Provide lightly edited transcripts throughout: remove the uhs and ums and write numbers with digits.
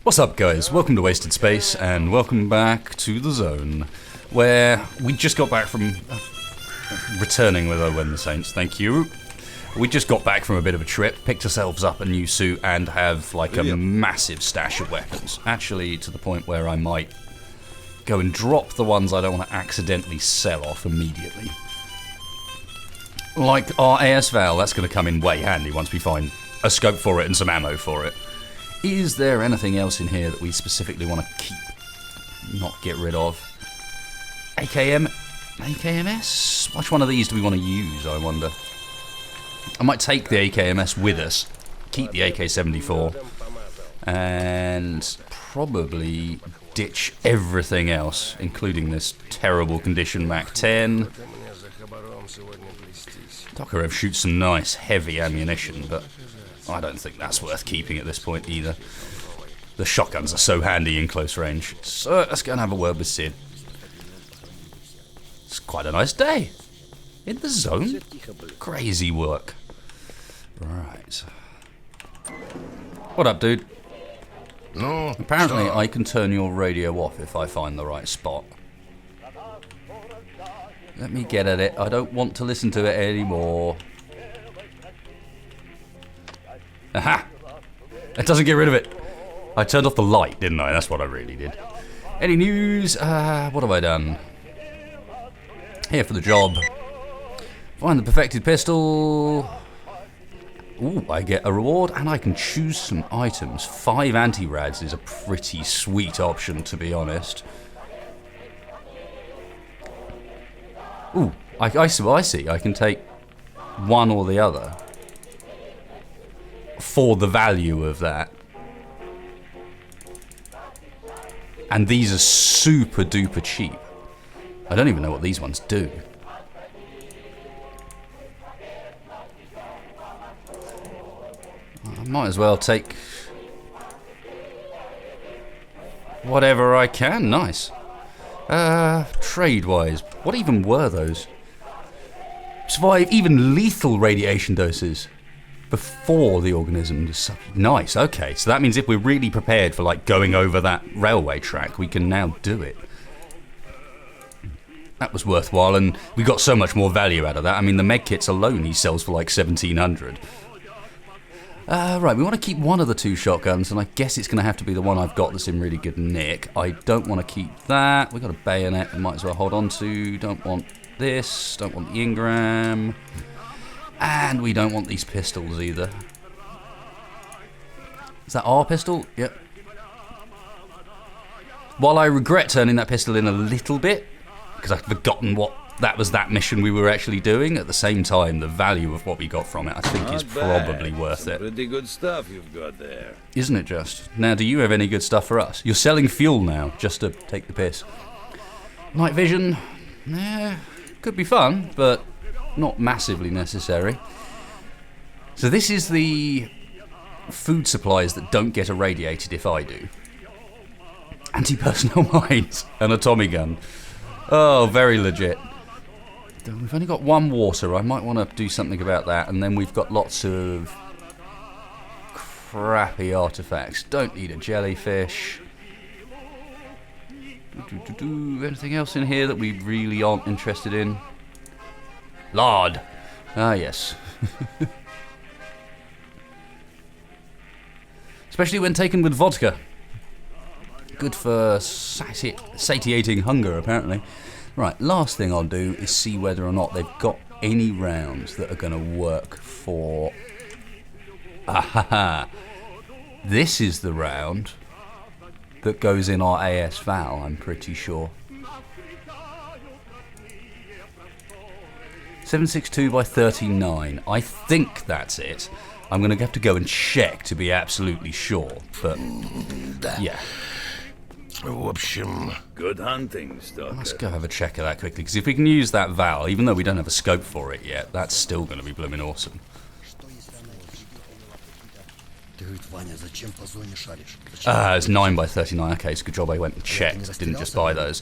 What's up, guys? Welcome to Wasted Space, and welcome back to the zone, where we just got back from returning with Owen the Saints. Thank you. We just got back from a bit of a trip, picked ourselves up a new suit, and have like a massive stash of weapons. Actually, to the point where I might go and drop the ones I don't want to accidentally sell off immediately. Like our S.T.A.L.K.E.R, that's going to come in way handy once we find a scope for it and some ammo for it. Is there anything else in here that we specifically want to keep, not get rid of? AKMS? Which one of these do we want to use, I wonder? I might take the AKMS with us, keep the AK-74, and probably ditch everything else, including this terrible condition MAC-10. Tokarev shoots some nice, heavy ammunition, but I don't think that's worth keeping at this point either. The shotguns are so handy in close range. So let's go and have a word with Sid. It's quite a nice day. In the zone. Crazy work. Right. What up, dude? No. Apparently I can turn your radio off if I find the right spot. Let me get at it. I don't want to listen to it anymore. Aha! It doesn't get rid of it. I turned off the light, didn't I? That's what I really did. Any news? What have I done? Here for the job. Find the perfected pistol. Ooh, I get a reward and I can choose some items. 5 anti-rads is a pretty sweet option, to be honest. Ooh, I see. I can take one or the other for the value of that. And these are super duper cheap. I don't even know what these ones do. I might as well take whatever I can. Nice. Trade-wise, what even were those? Survive even lethal radiation doses before the organism. Nice, okay. So that means if we're really prepared for like going over that railway track, we can now do it. That was worthwhile, and we got so much more value out of that. I mean, the medkits alone he sells for like 1,700. Right, we want to keep one of the 2 shotguns, and I guess it's going to have to be the one I've got that's in really good nick. I don't want to keep that. We've got a bayonet we might as well hold on to. Don't want this. Don't want the Ingram. And we don't want these pistols either. Is that our pistol? Yep. While I regret turning that pistol in a little bit, because I've forgotten what that mission we were actually doing, at the same time, the value of what we got from it, I think, is probably worth it. Pretty good stuff you've got there. Isn't it just? Now, do you have any good stuff for us? You're selling fuel now, just to take the piss. Night vision? Could be fun, but not massively necessary. So this is the food supplies that don't get irradiated if I do. Anti-personnel mines and a Tommy gun. Oh, very legit. We've only got 1 water. I might want to do something about that. And then we've got lots of crappy artifacts. Don't need a jellyfish. Anything else in here that we really aren't interested in? Lard. Ah, yes. Especially when taken with vodka. Good for satiating hunger, apparently. Right, last thing I'll do is see whether or not they've got any rounds that are going to work for... Ahaha. This is the round that goes in our AS-Val, I'm pretty sure. 762 by 39. I think that's it. I'm going to have to go and check to be absolutely sure, but yeah. Good hunting, Stalker. Let's go have a check of that quickly, because if we can use that Val, even though we don't have a scope for it yet, that's still going to be blooming awesome. It's 9 by 39. Okay, it's a good job I went and checked. Didn't just buy those.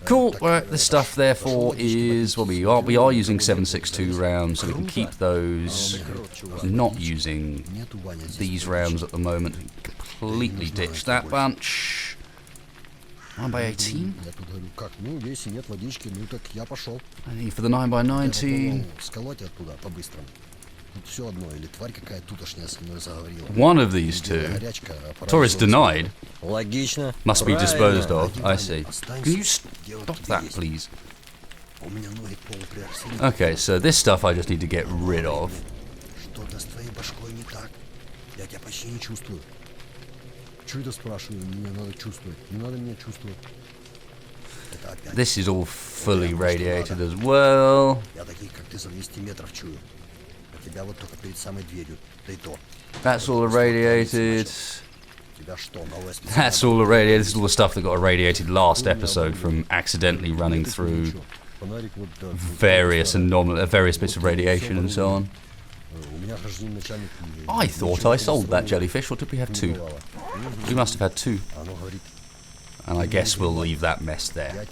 Cool. Right, this stuff therefore is what we are using 7.62 rounds, so we can keep those. Not using these rounds at the moment. Completely ditch that bunch. 9 by 18. I need for the 9 by 90. One of these two. Tourist denied. Must be disposed of. I see. Can you stop that, please? Okay, so this stuff I just need to get rid of. This is all fully radiated as well. That's all irradiated. That's all irradiated. This is all the stuff that got irradiated last episode from accidentally running through various bits of radiation and so on. I thought I sold that jellyfish, or did we have two? We must have had two. And I guess we'll leave that mess there.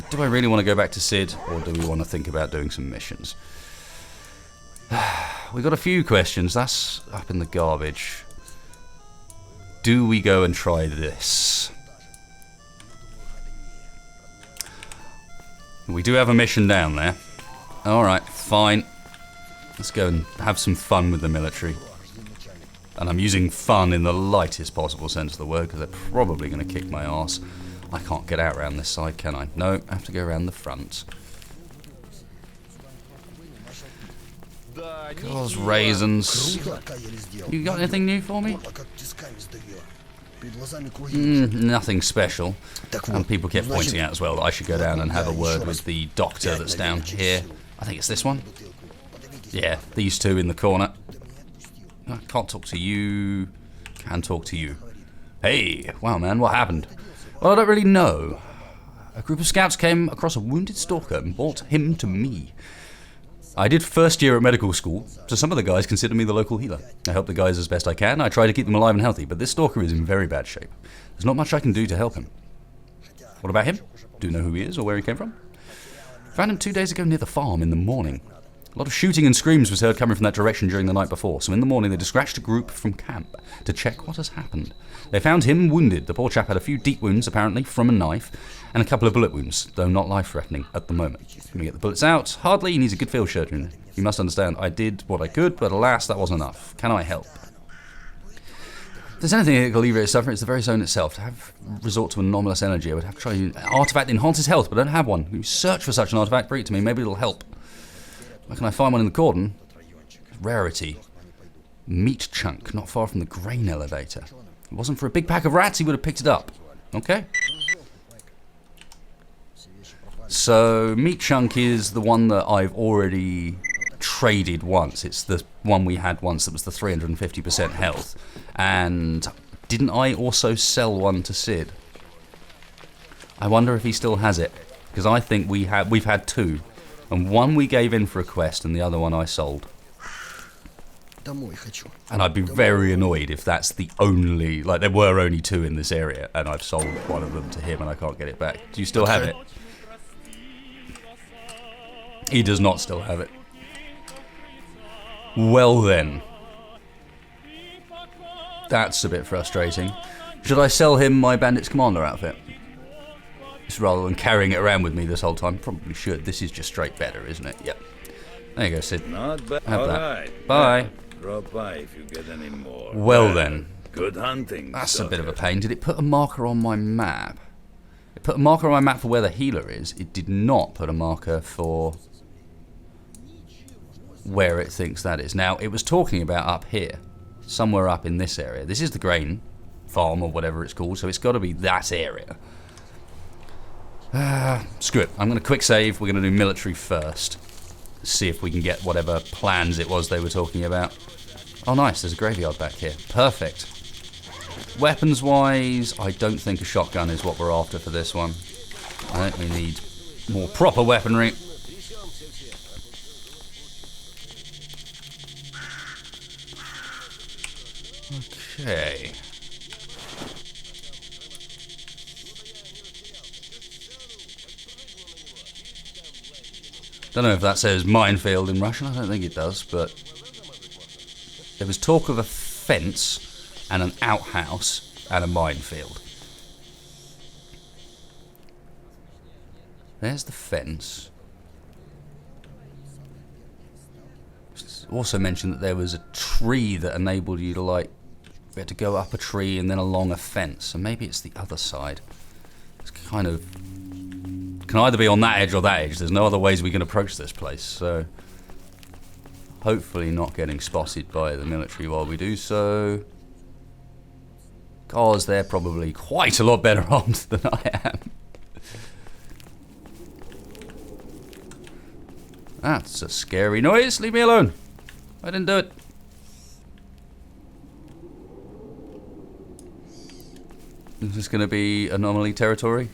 Do I really want to go back to Sid, or do we want to think about doing some missions? We've got a few questions. That's up in the garbage. Do we go and try this? We do have a mission down there. Alright, fine. Let's go and have some fun with the military. And I'm using fun in the lightest possible sense of the word, because they're probably going to kick my arse. I can't get out around this side, can I? No, I have to go around the front. Cause raisins. You got anything new for me? Nothing special. And people kept pointing out as well that I should go down and have a word with the doctor that's down here. I think it's this one. Yeah, these two in the corner. I can't talk to you. Can talk to you. Hey, wow man, what happened? Well, I don't really know. A group of scouts came across a wounded stalker and brought him to me. I did first year at medical school, so some of the guys consider me the local healer. I help the guys as best I can. I try to keep them alive and healthy, but this stalker is in very bad shape. There's not much I can do to help him. What about him? Do you know who he is or where he came from? Found him 2 days ago near the farm in the morning. A lot of shooting and screams was heard coming from that direction during the night before, so in the morning they dispatched a group from camp to check what has happened. They found him wounded. The poor chap had a few deep wounds, apparently, from a knife, and a couple of bullet wounds, though not life-threatening at the moment. Can we get the bullets out? Hardly. He needs a good field surgeon. You must understand, I did what I could, but alas, that wasn't enough. Can I help? If there's anything that can alleviate his suffering, it's the very zone itself. To have resort to anomalous energy, I would have to try an artifact that enhances health, but I don't have one. You search for such an artifact, bring it to me, maybe it'll help. Where can I find one in the cordon? Rarity. Meat chunk, not far from the grain elevator. If it wasn't for a big pack of rats, he would have picked it up. Okay. So, meat chunk is the one that I've already traded once. It's the one we had once that was the 350% health. And didn't I also sell one to Sid? I wonder if he still has it. Because I think we've had two. And one we gave in for a quest and the other one I sold. And I'd be very annoyed if that's the only... Like, there were only two in this area and I've sold one of them to him and I can't get it back. Do you still have it? He does not still have it. Well then. That's a bit frustrating. Should I sell him my Bandits Commander outfit? Just rather than carrying it around with me this whole time? Probably should. This is just straight better, isn't it? Yep. There you go, Sid. Not bad. Have that. Right. Bye. Drop by if you get any more. Well then. Good hunting. That's a bit of a pain. Did it put a marker on my map? It put a marker on my map for where the healer is. It did not put a marker for where it thinks that is. Now, it was talking about up here. Somewhere up in this area. This is the grain farm or whatever it's called, so it's got to be that area. Screw it. I'm going to quick save. We're going to do military first. See if we can get whatever plans it was they were talking about. Oh, nice. There's a graveyard back here. Perfect. Weapons-wise, I don't think a shotgun is what we're after for this one. I think we need more proper weaponry. Okay. Don't know if that says minefield in Russian. I don't think it does, but there was talk of a fence and an outhouse and a minefield. There's the fence. Also mentioned that there was a tree that enabled you to, like, we had to go up a tree and then along a fence. So maybe it's the other side. It's kind of... can either be on that edge or that edge. There's no other ways we can approach this place, so... hopefully not getting spotted by the military while we do so. Because they're probably quite a lot better armed than I am. That's a scary noise. Leave me alone. I didn't do it. Is this going to be anomaly territory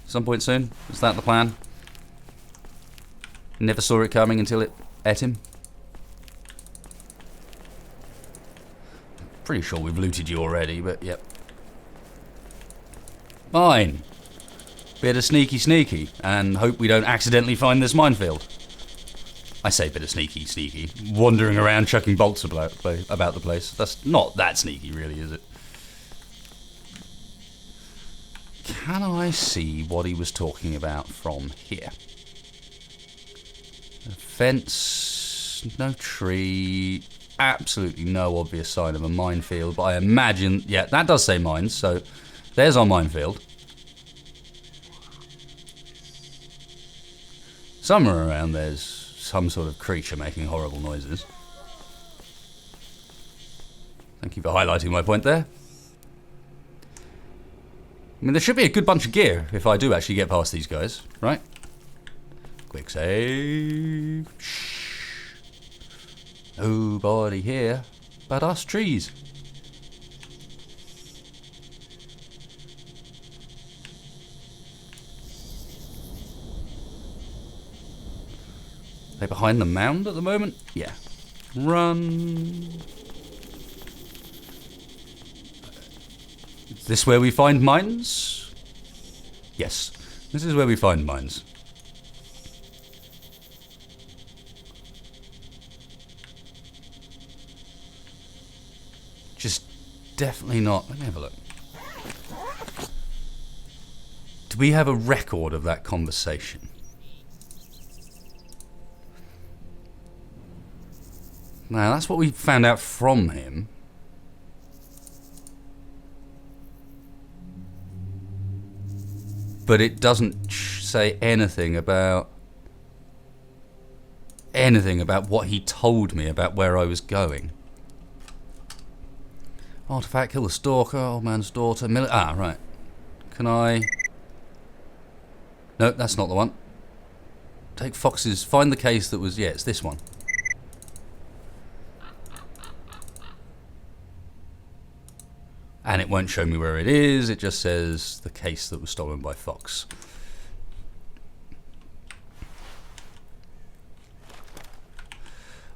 some point soon? Is that the plan? Never saw it coming until it ate him. Pretty sure we've looted you already, but yep. Fine. Bit of sneaky, and hope we don't accidentally find this minefield. I say bit of sneaky. Wandering around chucking bolts about the place. That's not that sneaky, really, is it? Can I see what he was talking about from here? A fence, no tree, absolutely no obvious sign of a minefield, but I imagine, yeah, that does say mines, so there's our minefield. Somewhere around there's some sort of creature making horrible noises. Thank you for highlighting my point there. I mean, there should be a good bunch of gear if I do actually get past these guys, right? Quick save. Shh. Nobody here but us trees. Are they behind the mound at the moment? Yeah. Run. Is this where we find mines? Yes. This is where we find mines. Just definitely not. Let me have a look. Do we have a record of that conversation? Now, that's what we found out from him. But it doesn't say anything about what he told me about where I was going. Artifact, kill the stalker, old man's daughter, right. Can I... No, that's not the one. Take Fox's... Find the case that was... Yeah, it's this one. And it won't show me where it is, it just says the case that was stolen by Fox.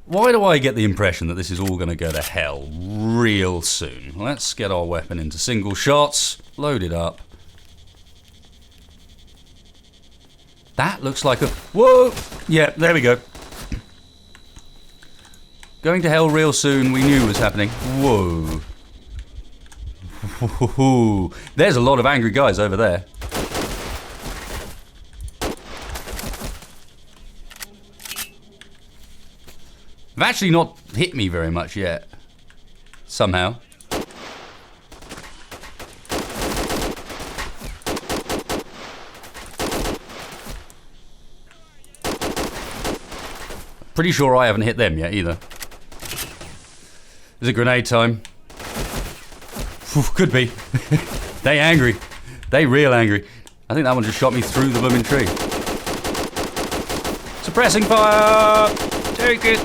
Why do I get the impression that this is all going to go to hell real soon? Let's get our weapon into single shots, load it up. That looks like a... Whoa! Yeah, there we go. Going to hell real soon, we knew was happening. Whoa. Ooh, there's a lot of angry guys over there. They've actually not hit me very much yet. Somehow. Pretty sure I haven't hit them yet either. Is it grenade time? Could be. They angry. They real angry. I think that one just shot me through the blooming tree. Suppressing fire! Take it!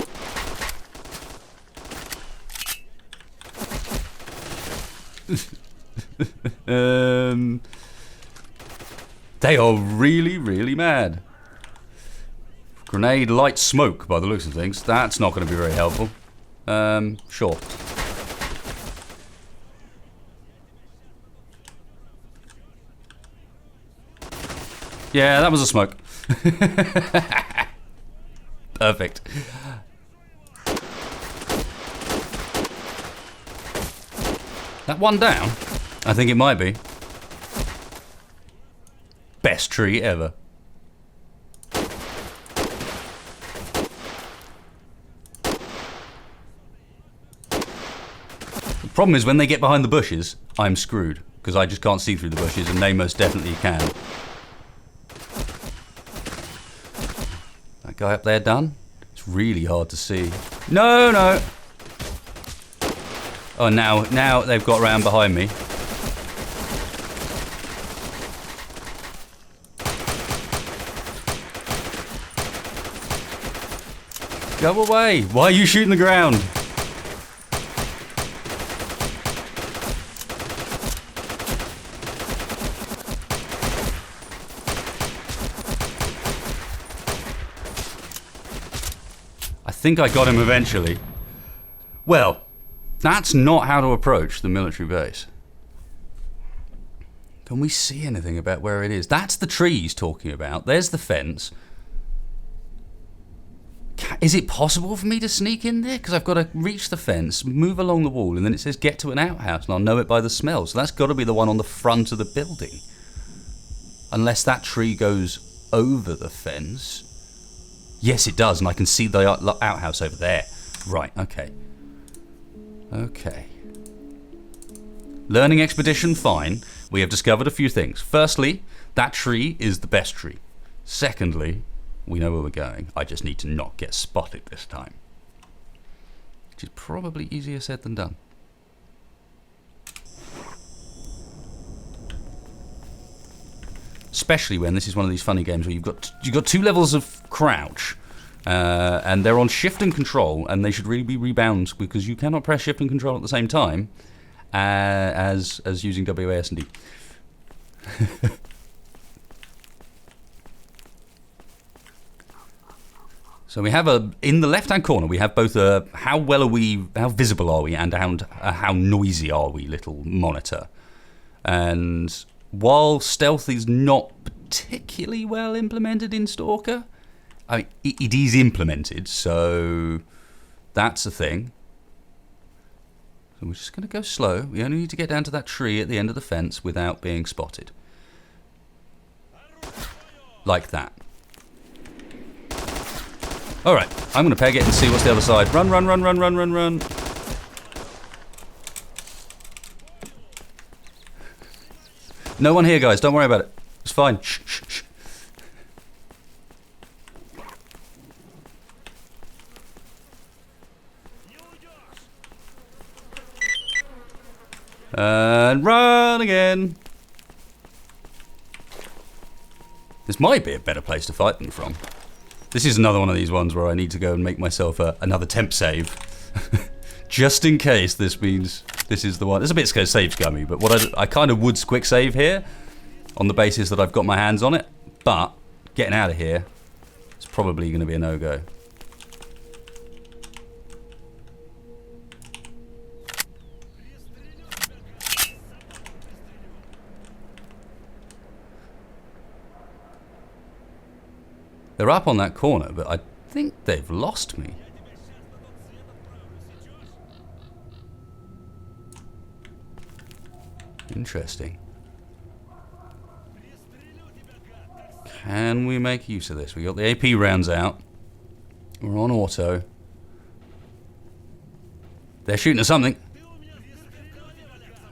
They are really, really mad. Grenade light smoke by the looks of things. That's not going to be very helpful. Sure. Yeah, that was a smoke. Perfect. That one down? I think it might be. Best tree ever. The problem is when they get behind the bushes, I'm screwed. Because I just can't see through the bushes, and they most definitely can. That guy up there done? It's really hard to see. No, no! Oh, now they've got round behind me. Go away! Why are you shooting the ground? I think I got him eventually. Well, that's not how to approach the military base. Can we see anything about where it is? That's the tree he's talking about. There's the fence. Is it possible for me to sneak in there? Because I've got to reach the fence, move along the wall, and then it says get to an outhouse, and I'll know it by the smell. So that's got to be the one on the front of the building. Unless that tree goes over the fence. Yes, it does, and I can see the outhouse over there. Right, okay. Okay. Learning expedition, fine. We have discovered a few things. Firstly, that tree is the best tree. Secondly, we know where we're going. I just need to not get spotted this time. Which is probably easier said than done. Especially when this is one of these funny games where you've got two levels of crouch, and they're on shift and control, and they should really be rebounds because you cannot press shift and control at the same time as using WAS and D. So we have in the left-hand corner we have both how visible are we, and how noisy are we little monitor. And while stealth is not particularly well implemented in S.T.A.L.K.E.R, I mean, it is implemented, so that's a thing. So we're just going to go slow. We only need to get down to that tree at the end of the fence without being spotted. Like that. Alright, I'm going to peg it and see what's the other side. Run, run, run, run, run, run, run. No one here, guys. Don't worry about it. It's fine. Shh, shh, shh. And run again. This might be a better place to fight them from. This is another one of these ones where I need to go and make myself another temp save. Just in case this means this is the one. It's a bit save scummy, but what I kind of would quick save here on the basis that I've got my hands on it, but getting out of here is probably going to be a no-go. They're up on that corner, but I think they've lost me. Interesting. Can we make use of this? We got the AP rounds out. We're on auto. They're shooting at something.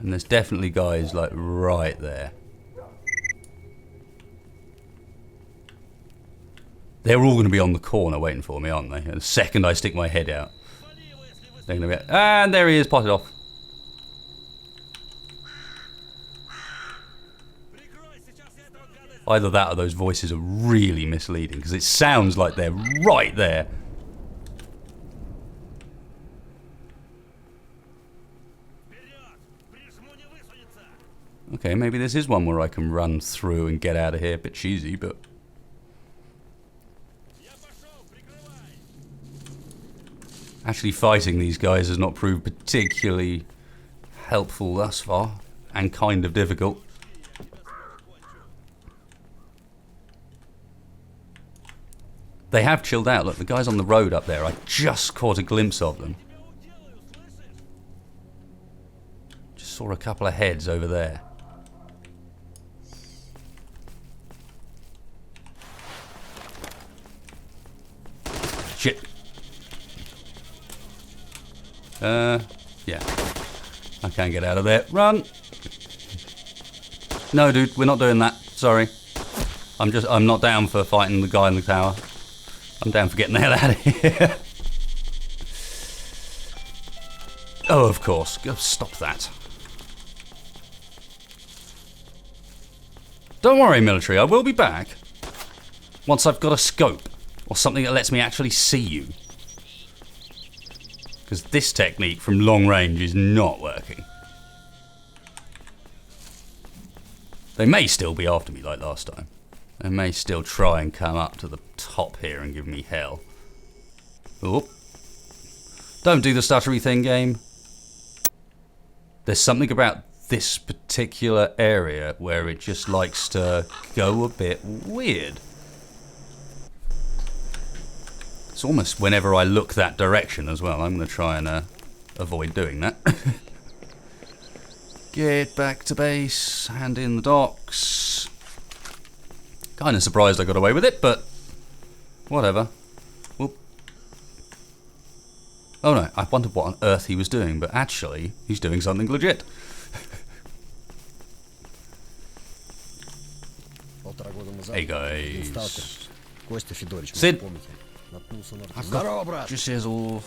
And there's definitely guys like right there. They're all going to be on the corner waiting for me, aren't they? And the second I stick my head out, they're going to be... And there he is, potted off. Either that or those voices are really misleading, because it sounds like they're right there. Okay, maybe this is one where I can run through and get out of here. A bit cheesy, but... Actually fighting these guys has not proved particularly helpful thus far, and kind of difficult. They have chilled out. Look, the guys on the road up there, I just caught a glimpse of them. Just saw a couple of heads over there. Shit. Yeah. I can't get out of there. Run! No, dude, we're not doing that. Sorry. I'm not down for fighting the guy in the tower. I'm down for getting the hell out of here. Oh, of course. Go stop that. Don't worry, military. I will be back. Once I've got a scope. Or something that lets me actually see you. Because this technique from long range is not working. They may still be after me like last time. They may still try and come up to the top here and give me hell. Oop. Don't do the stuttery thing, game. There's something about this particular area where it just likes to go a bit weird. It's almost whenever I look that direction as well. I'm going to try and avoid doing that. Get back to base, hand in the docks. Kind of surprised I got away with it, but whatever. Whoop. Oh no, I wondered what on earth he was doing, but actually, he's doing something legit. Hey guys. Sid. Здорово, брат. Jizzle.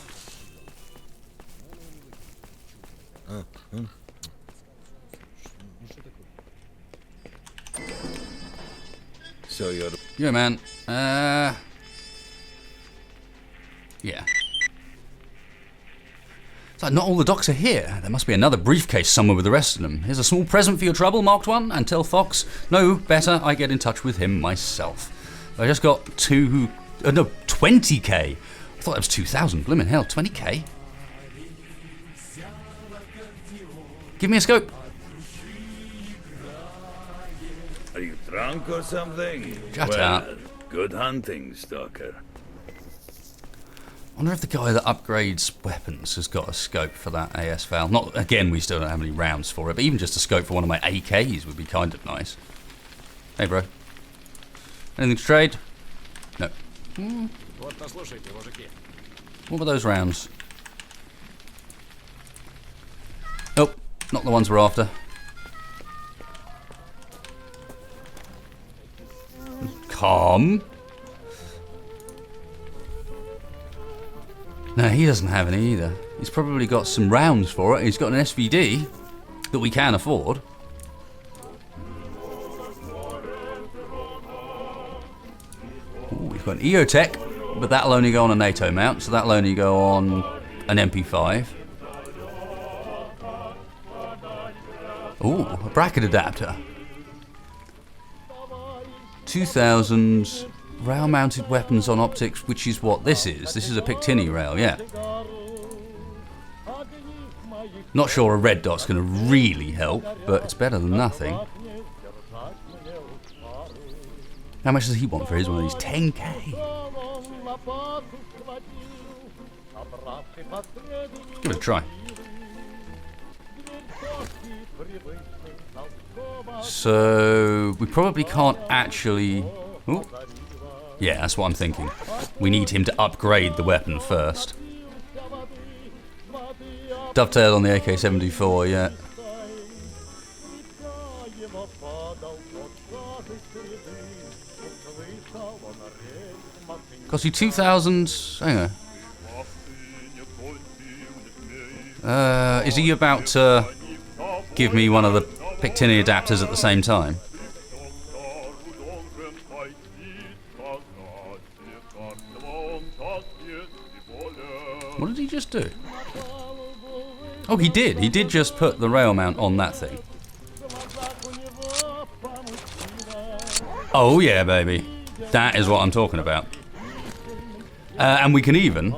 So you're... Yeah, man. Yeah. It's like not all the docks are here. There must be another briefcase somewhere with the rest of them. Here's a small present for your trouble, marked one, and tell Fox, no, better I get in touch with him myself. I just got 20k. I thought that was 2,000. Blimmin' hell, 20k? Give me a scope. Are you drunk or something? Shut up. Good hunting, Stalker. I wonder if the guy that upgrades weapons has got a scope for that AS valve. Not again, we still don't have any rounds for it, but even just a scope for one of my AKs would be kind of nice. Hey, bro. Anything to trade? No. What were those rounds? Oh, not the ones we're after. Calm. No, he doesn't have any either. He's probably got some rounds for it. He's got an SVD that we can afford. Ooh, we've got an EOTech, but that'll only go on a NATO mount, so that'll only go on an MP5. Ooh, a bracket adapter. 2000 rail mounted weapons on optics, which is what this is. This is a Pictini rail, yeah. Not sure a red dot's going to really help, but it's better than nothing. How much does he want for his one of these? 10k. Give it a try. So we probably can't actually... Ooh. Yeah, that's what I'm thinking. We need him to upgrade the weapon first. Dovetail on the AK-74, yeah. Cost you 2,000... Hang on. Is he about to give me one of the Pictini adapters at the same time? What did he just do? Oh, he did. He did just put the rail mount on that thing. Oh, yeah, baby. That is what I'm talking about. And we can even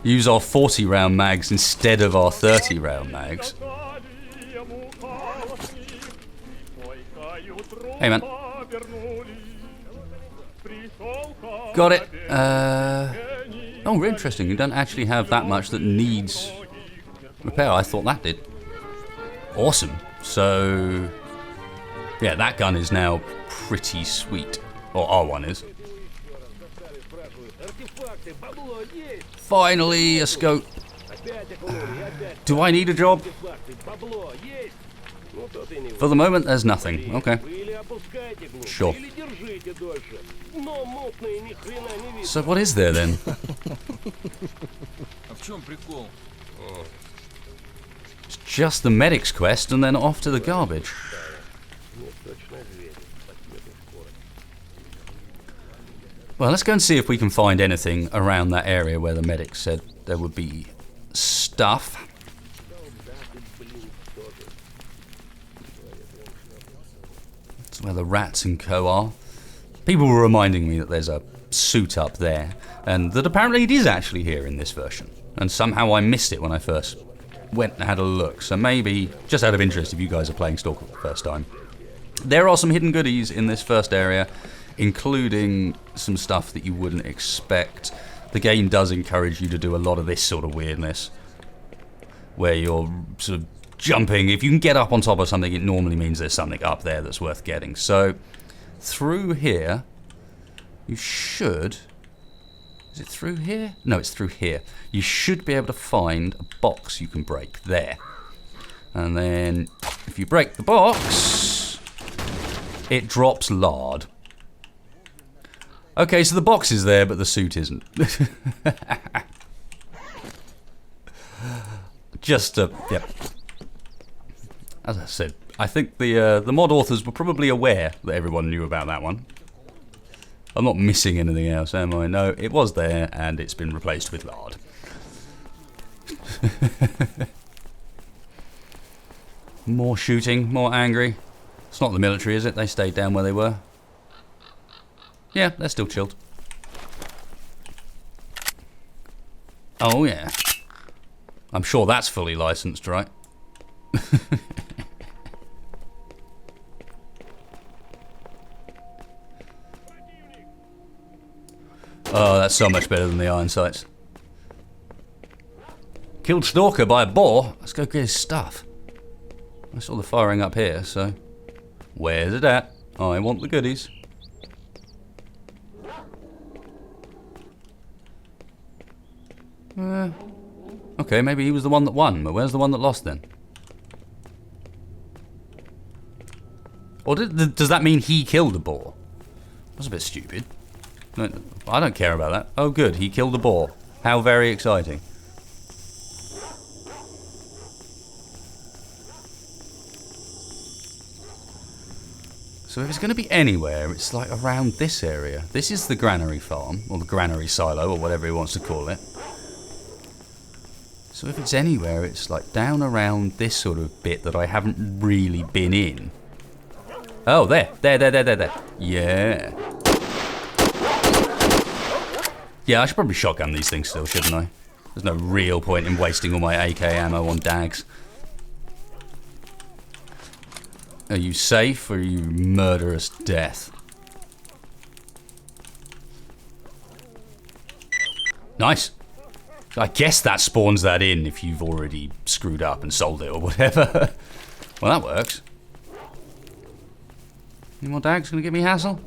use our 40 round mags instead of our 30 round mags. Hey, man. Got it. Oh, interesting. You don't actually have that much that needs repair. I thought that did. Awesome. So, yeah, that gun is now pretty sweet. Or R1 is. Finally, a scope. Do I need a job? For the moment, there's nothing. Okay. Sure. So what is there then? It's just the medic's quest and then off to the garbage. Well, let's go and see if we can find anything around that area where the medic said there would be stuff. That's where the rats and co are. People were reminding me that there's a suit up there, and that apparently it is actually here in this version. And somehow I missed it when I first went and had a look. So maybe, just out of interest, if you guys are playing Stalker for the first time, there are some hidden goodies in this first area, including some stuff that you wouldn't expect. The game does encourage you to do a lot of this sort of weirdness, where you're sort of jumping. If you can get up on top of something, it normally means there's something up there that's worth getting. So, through here, you should... Is it through here? No, it's through here. You should be able to find a box you can break there. And then, if you break the box, it drops lard. Okay, so the box is there, but the suit isn't. Yep. As I said, I think the mod authors were probably aware that everyone knew about that one. I'm not missing anything else, am I? No, it was there, and it's been replaced with lard. More shooting, more angry. It's not the military, is it? They stayed down where they were. Yeah, they're still chilled. Oh, yeah. I'm sure that's fully licensed, right? Oh, that's so much better than the iron sights. Killed Stalker by a boar. Let's go get his stuff. I saw the firing up here, so... Where's it at? I want the goodies. Okay, maybe he was the one that won, but where's the one that lost then? Or does that mean he killed the boar? That's a bit stupid. No, I don't care about that. Oh good, he killed the boar. How very exciting. So if it's going to be anywhere, it's like around this area. This is the granary farm, or the granary silo, or whatever he wants to call it. So if it's anywhere, it's like down around this sort of bit that I haven't really been in. Oh, there. Yeah. Yeah, I should probably shotgun these things still, shouldn't I? There's no real point in wasting all my AK ammo on dags. Are you safe, or are you murderous death? Nice. I guess that spawns that in if you've already screwed up and sold it or whatever. Well, that works. Any more dags gonna give me hassle?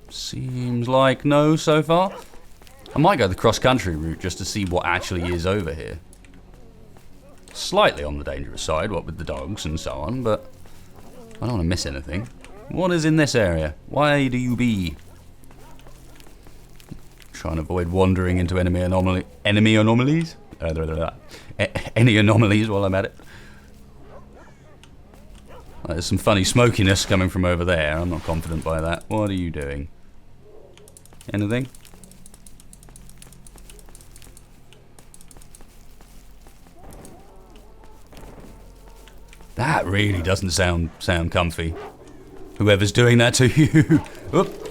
Seems like no so far. I might go the cross-country route just to see what actually is over here. Slightly on the dangerous side, what with the dogs and so on, but I don't want to miss anything. What is in this area? Why do you be? Try and avoid wandering into enemy anomalies. Any anomalies while I'm at it. There's some funny smokiness coming from over there. I'm not confident by that. What are you doing? Anything? That really doesn't sound comfy. Whoever's doing that to you. Oop.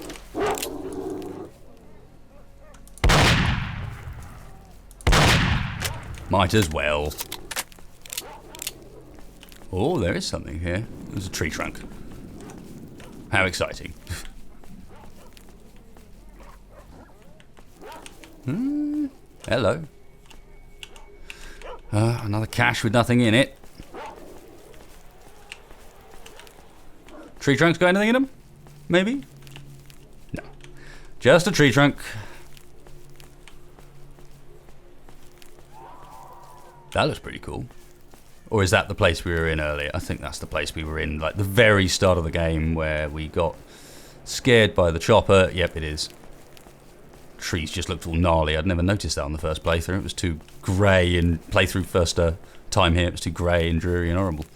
Might as well. Oh, there is something here. There's a tree trunk. How exciting. Hello. Another cache with nothing in it. Tree trunks got anything in them? Maybe? No. Just a tree trunk. That looks pretty cool. Or is that the place we were in earlier? I think that's the place we were in, like the very start of the game where we got scared by the chopper. Yep, it is. Trees just looked all gnarly. I'd never noticed that on the first playthrough. It was too grey and playthrough first time here. It was too grey and dreary and horrible.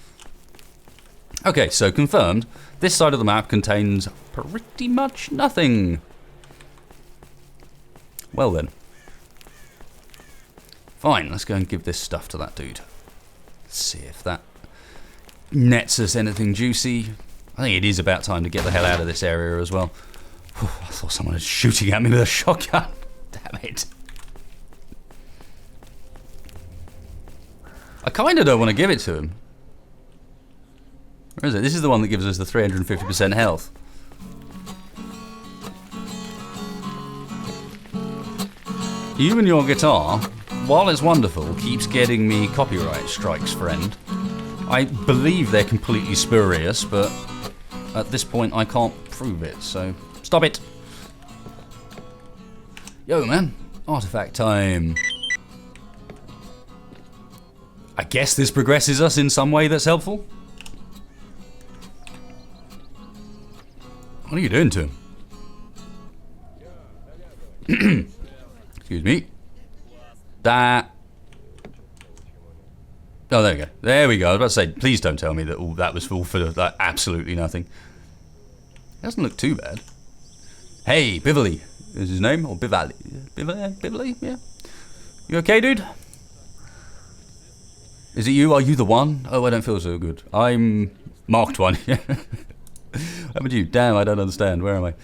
Okay, so confirmed. This side of the map contains pretty much nothing. Well then. Fine, let's go and give this stuff to that dude. Let's see if that nets us anything juicy. I think it is about time to get the hell out of this area as well. Whew, I thought someone was shooting at me with a shotgun. Damn it. I kind of don't want to give it to him. Where is it? This is the one that gives us the 350% health. You and your guitar, while it's wonderful, keeps getting me copyright strikes, friend. I believe they're completely spurious, but at this point I can't prove it, so stop it. Yo, man. Artifact time. I guess this progresses us in some way that's helpful. What are you doing to him? Excuse me. That. Oh, there we go. There we go. I was about to say, please don't tell me that all that was all for like, absolutely nothing. It doesn't look too bad. Hey, Bivally is his name, or Bivally? Bivally? Yeah. You okay, dude? Is it you? Are you the one? Oh, I don't feel so good. I'm marked one. How about you? Damn, I don't understand. Where am I?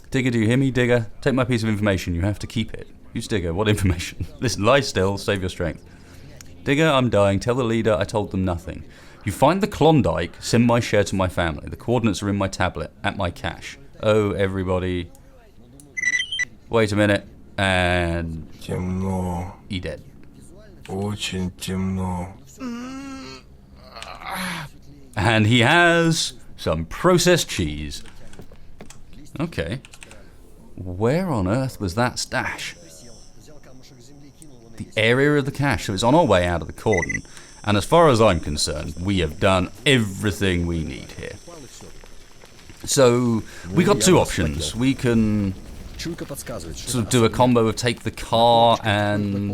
Digger, do you hear me? Digger, take my piece of information. You have to keep it. Who's Digger? What information? Listen, lie still. Save your strength. Digger, I'm dying. Tell the leader I told them nothing. You find the Klondike. Send my share to my family. The coordinates are in my tablet at my cache. Oh, everybody. Wait a minute. And... Темно. He dead. Очень темно. And he has some processed cheese. Okay. Where on earth was that stash? The area of the cache. So it's on our way out of the cordon. And as far as I'm concerned, we have done everything we need here. So we got two options. We can sort of do a combo of take the car and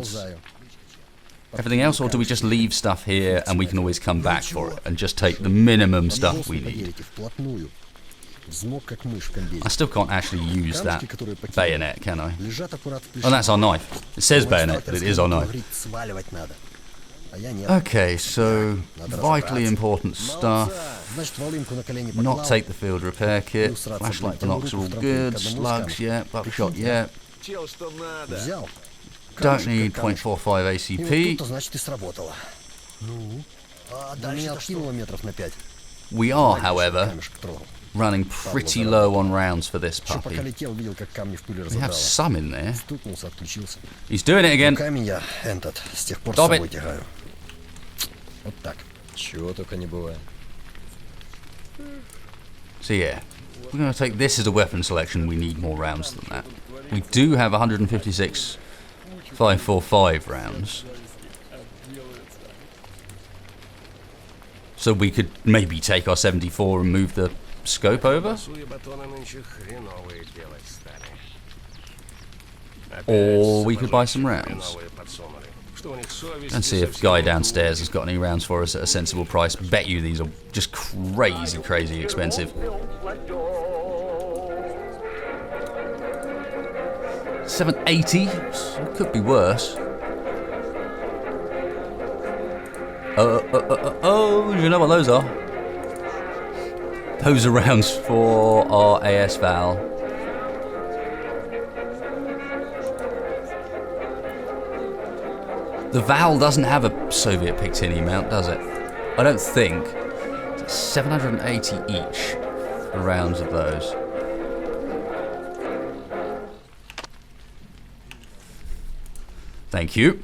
everything else, or do we just leave stuff here and we can always come back for it and just take the minimum stuff we need? I still can't actually use that bayonet, can I? Oh, that's our knife. It says bayonet, but it is our knife. Okay, so vitally important stuff. Not take the field repair kit. Flashlight blocks are all good. Slugs, yeah. Buckshot, yeah. Don't need .45 ACP. We are, however, running pretty low on rounds for this puppy. We have some in there. He's doing it again. Stop it. So yeah, we're going to take this as a weapon selection. We need more rounds than that. We do have 156 545 rounds. So we could maybe take our 74 and move the scope over? Or we could buy some rounds. And see if the guy downstairs has got any rounds for us at a sensible price. Bet you these are just crazy, crazy expensive. $780? It could be worse. Oh, you know what those are? Those are rounds for our AS Val. The Val doesn't have a Soviet Picatinny mount, does it? I don't think. It's 780 each for rounds of those. Thank you.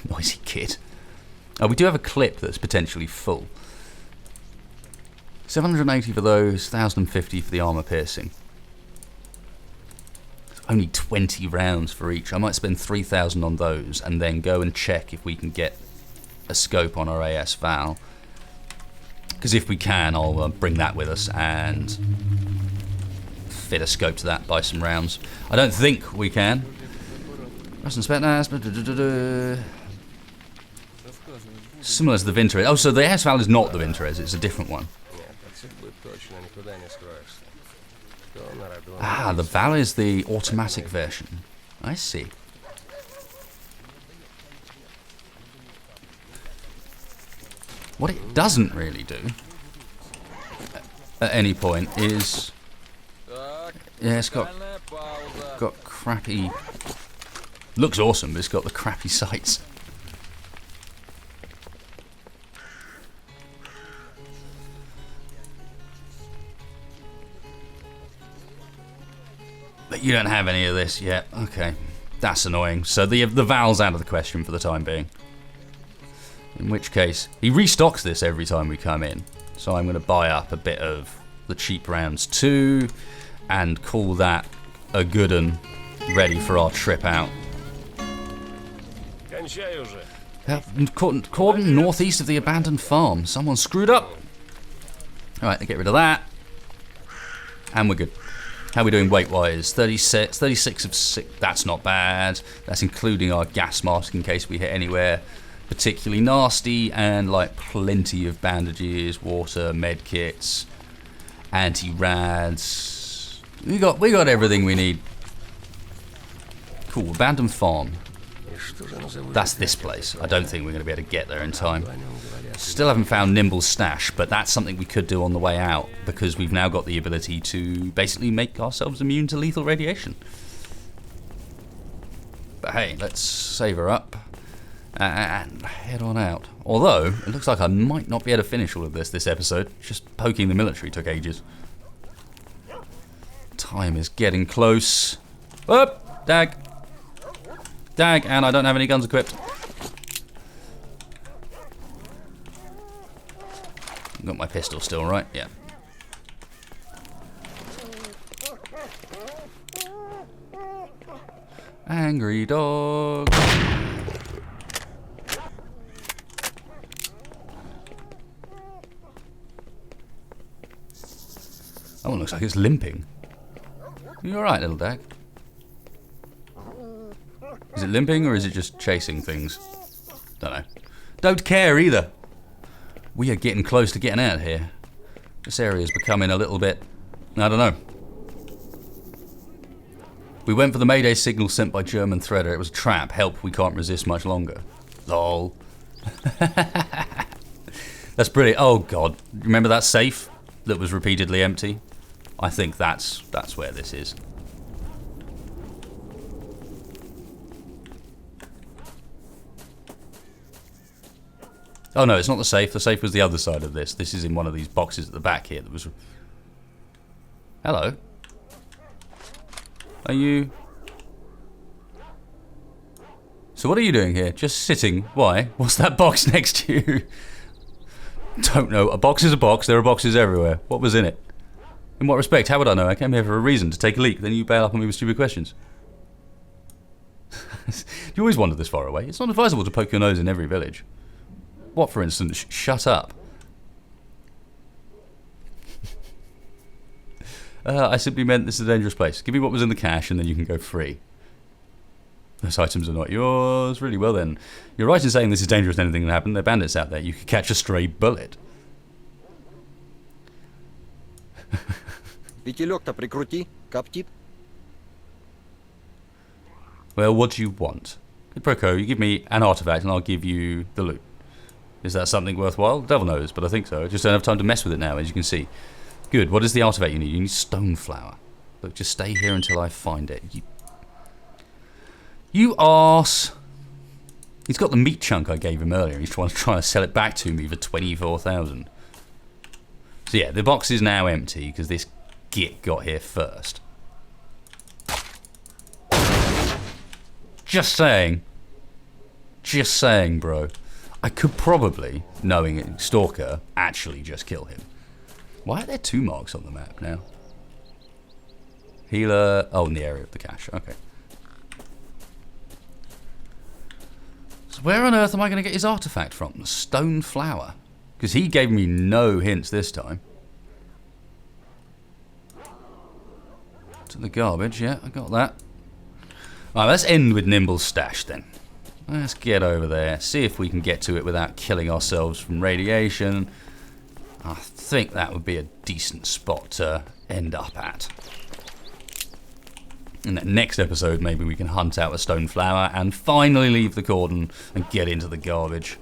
Noisy kid. Oh, we do have a clip that's potentially full. 780 for those, 1,050 for the armor piercing. Only 20 rounds for each. I might spend 3,000 on those and then go and check if we can get a scope on our AS Val. Because if we can, I'll bring that with us and fit a scope to that, buy some rounds. I don't think we can. Russian Spetsnaz. Similar to the Vintorez. Oh, so the AS Val is not the Vintorez, it's a different one. Ah, the Val is the automatic version. I see. What it doesn't really do at any point is... Yeah, it's got crappy... Looks awesome, but it's got the crappy sights. But you don't have any of this yet. Okay, that's annoying. So the Val's out of the question for the time being. In which case, he restocks this every time we come in. So I'm going to buy up a bit of the cheap rounds too, and call that a good un, ready for our trip out. Cordon, northeast of the abandoned farm. Someone screwed up. Alright, get rid of that. And we're good. How are we doing weight-wise? 36 of 6. That's not bad. That's including our gas mask in case we hit anywhere particularly nasty, and like plenty of bandages, water, med kits, anti-rads. We got everything we need. Cool. Abandoned farm. That's this place. I don't think we're going to be able to get there in time. Still haven't found Nimble's stash, but that's something we could do on the way out, because we've now got the ability to basically make ourselves immune to lethal radiation. But hey, let's save her up and head on out. Although, it looks like I might not be able to finish all of this episode. Just poking the military took ages. Time is getting close. Oh, dag. Dag, and I don't have any guns equipped. Got my pistol still, right? Yeah. Angry dog. That one looks like it's limping. You alright, little dag? Is it limping or is it just chasing things? Don't know. Don't care either. We are getting close to getting out of here. This area is becoming a little bit... I don't know. We went for the Mayday signal sent by German threader. It was a trap. Help, we can't resist much longer. Lol. That's brilliant. Oh god. Remember that safe that was repeatedly empty? I think that's where this is. Oh no, it's not the safe. The safe was the other side of this. This is in one of these boxes at the back here that was... Hello? Are you... So what are you doing here? Just sitting. Why? What's that box next to you? Don't know. A box is a box. There are boxes everywhere. What was in it? In what respect? How would I know? I came here for a reason, to take a leak. Then you bail up on me with stupid questions. You always wander this far away. It's not advisable to poke your nose in every village. What, for instance? Shut up. I simply meant this is a dangerous place. Give me what was in the cache and then you can go free. Those items are not yours. Really well then. You're right in saying this is dangerous and anything can happen. There are bandits out there. You could catch a stray bullet. Пятелёк-то прикрути, коптит. Well, what do you want? Good Proco, you give me an artifact and I'll give you the loot. Is that something worthwhile? Devil knows, but I think so. I just don't have time to mess with it now, as you can see. Good, what is the artifact you need? You need stone flour. Look, just stay here until I find it. You arse! He's got the meat chunk I gave him earlier. He's trying to sell it back to me for 24,000. So yeah, the box is now empty because this git got here first. Just saying. Just saying, bro. I could probably, knowing S.T.A.L.K.E.R, actually just kill him. Why are there 2 marks on the map now? Healer... Oh, in the area of the cache. Okay. So where on earth am I going to get his artifact from? The stone flower. Because he gave me no hints this time. To the garbage, yeah, I got that. Alright, let's end with Nimble's stash then. Let's get over there, see if we can get to it without killing ourselves from radiation. I think that would be a decent spot to end up at. In that next episode, maybe we can hunt out a stone flower and finally leave the cordon and get into the garbage.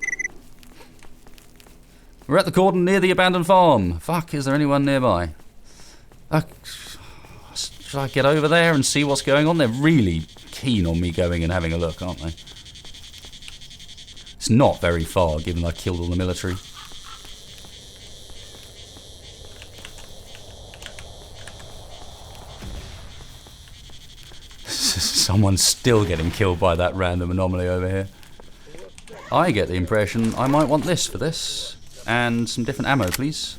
We're at the cordon near the abandoned farm. Fuck, is there anyone nearby? Should I get over there and see what's going on? They're really keen on me going and having a look, aren't they? It's not very far, given I killed all the military. Someone's still getting killed by that random anomaly over here. I get the impression I might want this for this. And some different ammo, please.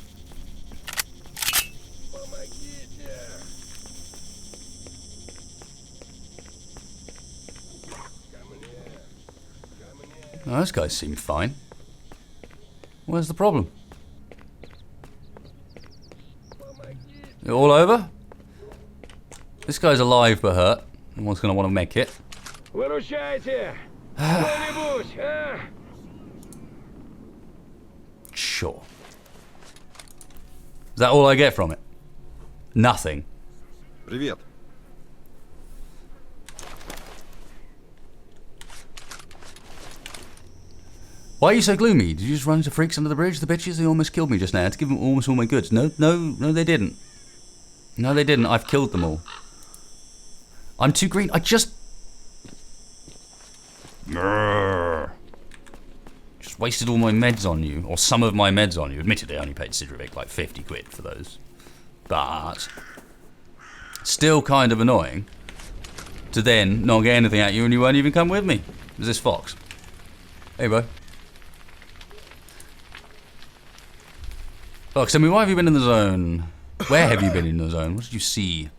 Oh, those guys seem fine. Where's the problem? You all over? This guy's alive but hurt. Someone's gonna want to make it. Sure. Is that all I get from it? Nothing. Привет. Why are you so gloomy? Did you just run into freaks under the bridge? The bitches, they almost killed me just now. I had to give them almost all my goods. No, they didn't. No, they didn't. I've killed them all. I'm too green. I just... Just wasted all my meds on you. Or some of my meds on you. Admittedly, I only paid Sidrovic like 50 quid for those. But... still kind of annoying to then not get anything at you and you won't even come with me. Is this Fox? Hey, bro. Fox, tell me, why have you been in the zone? Where have you been in the zone? What did you see?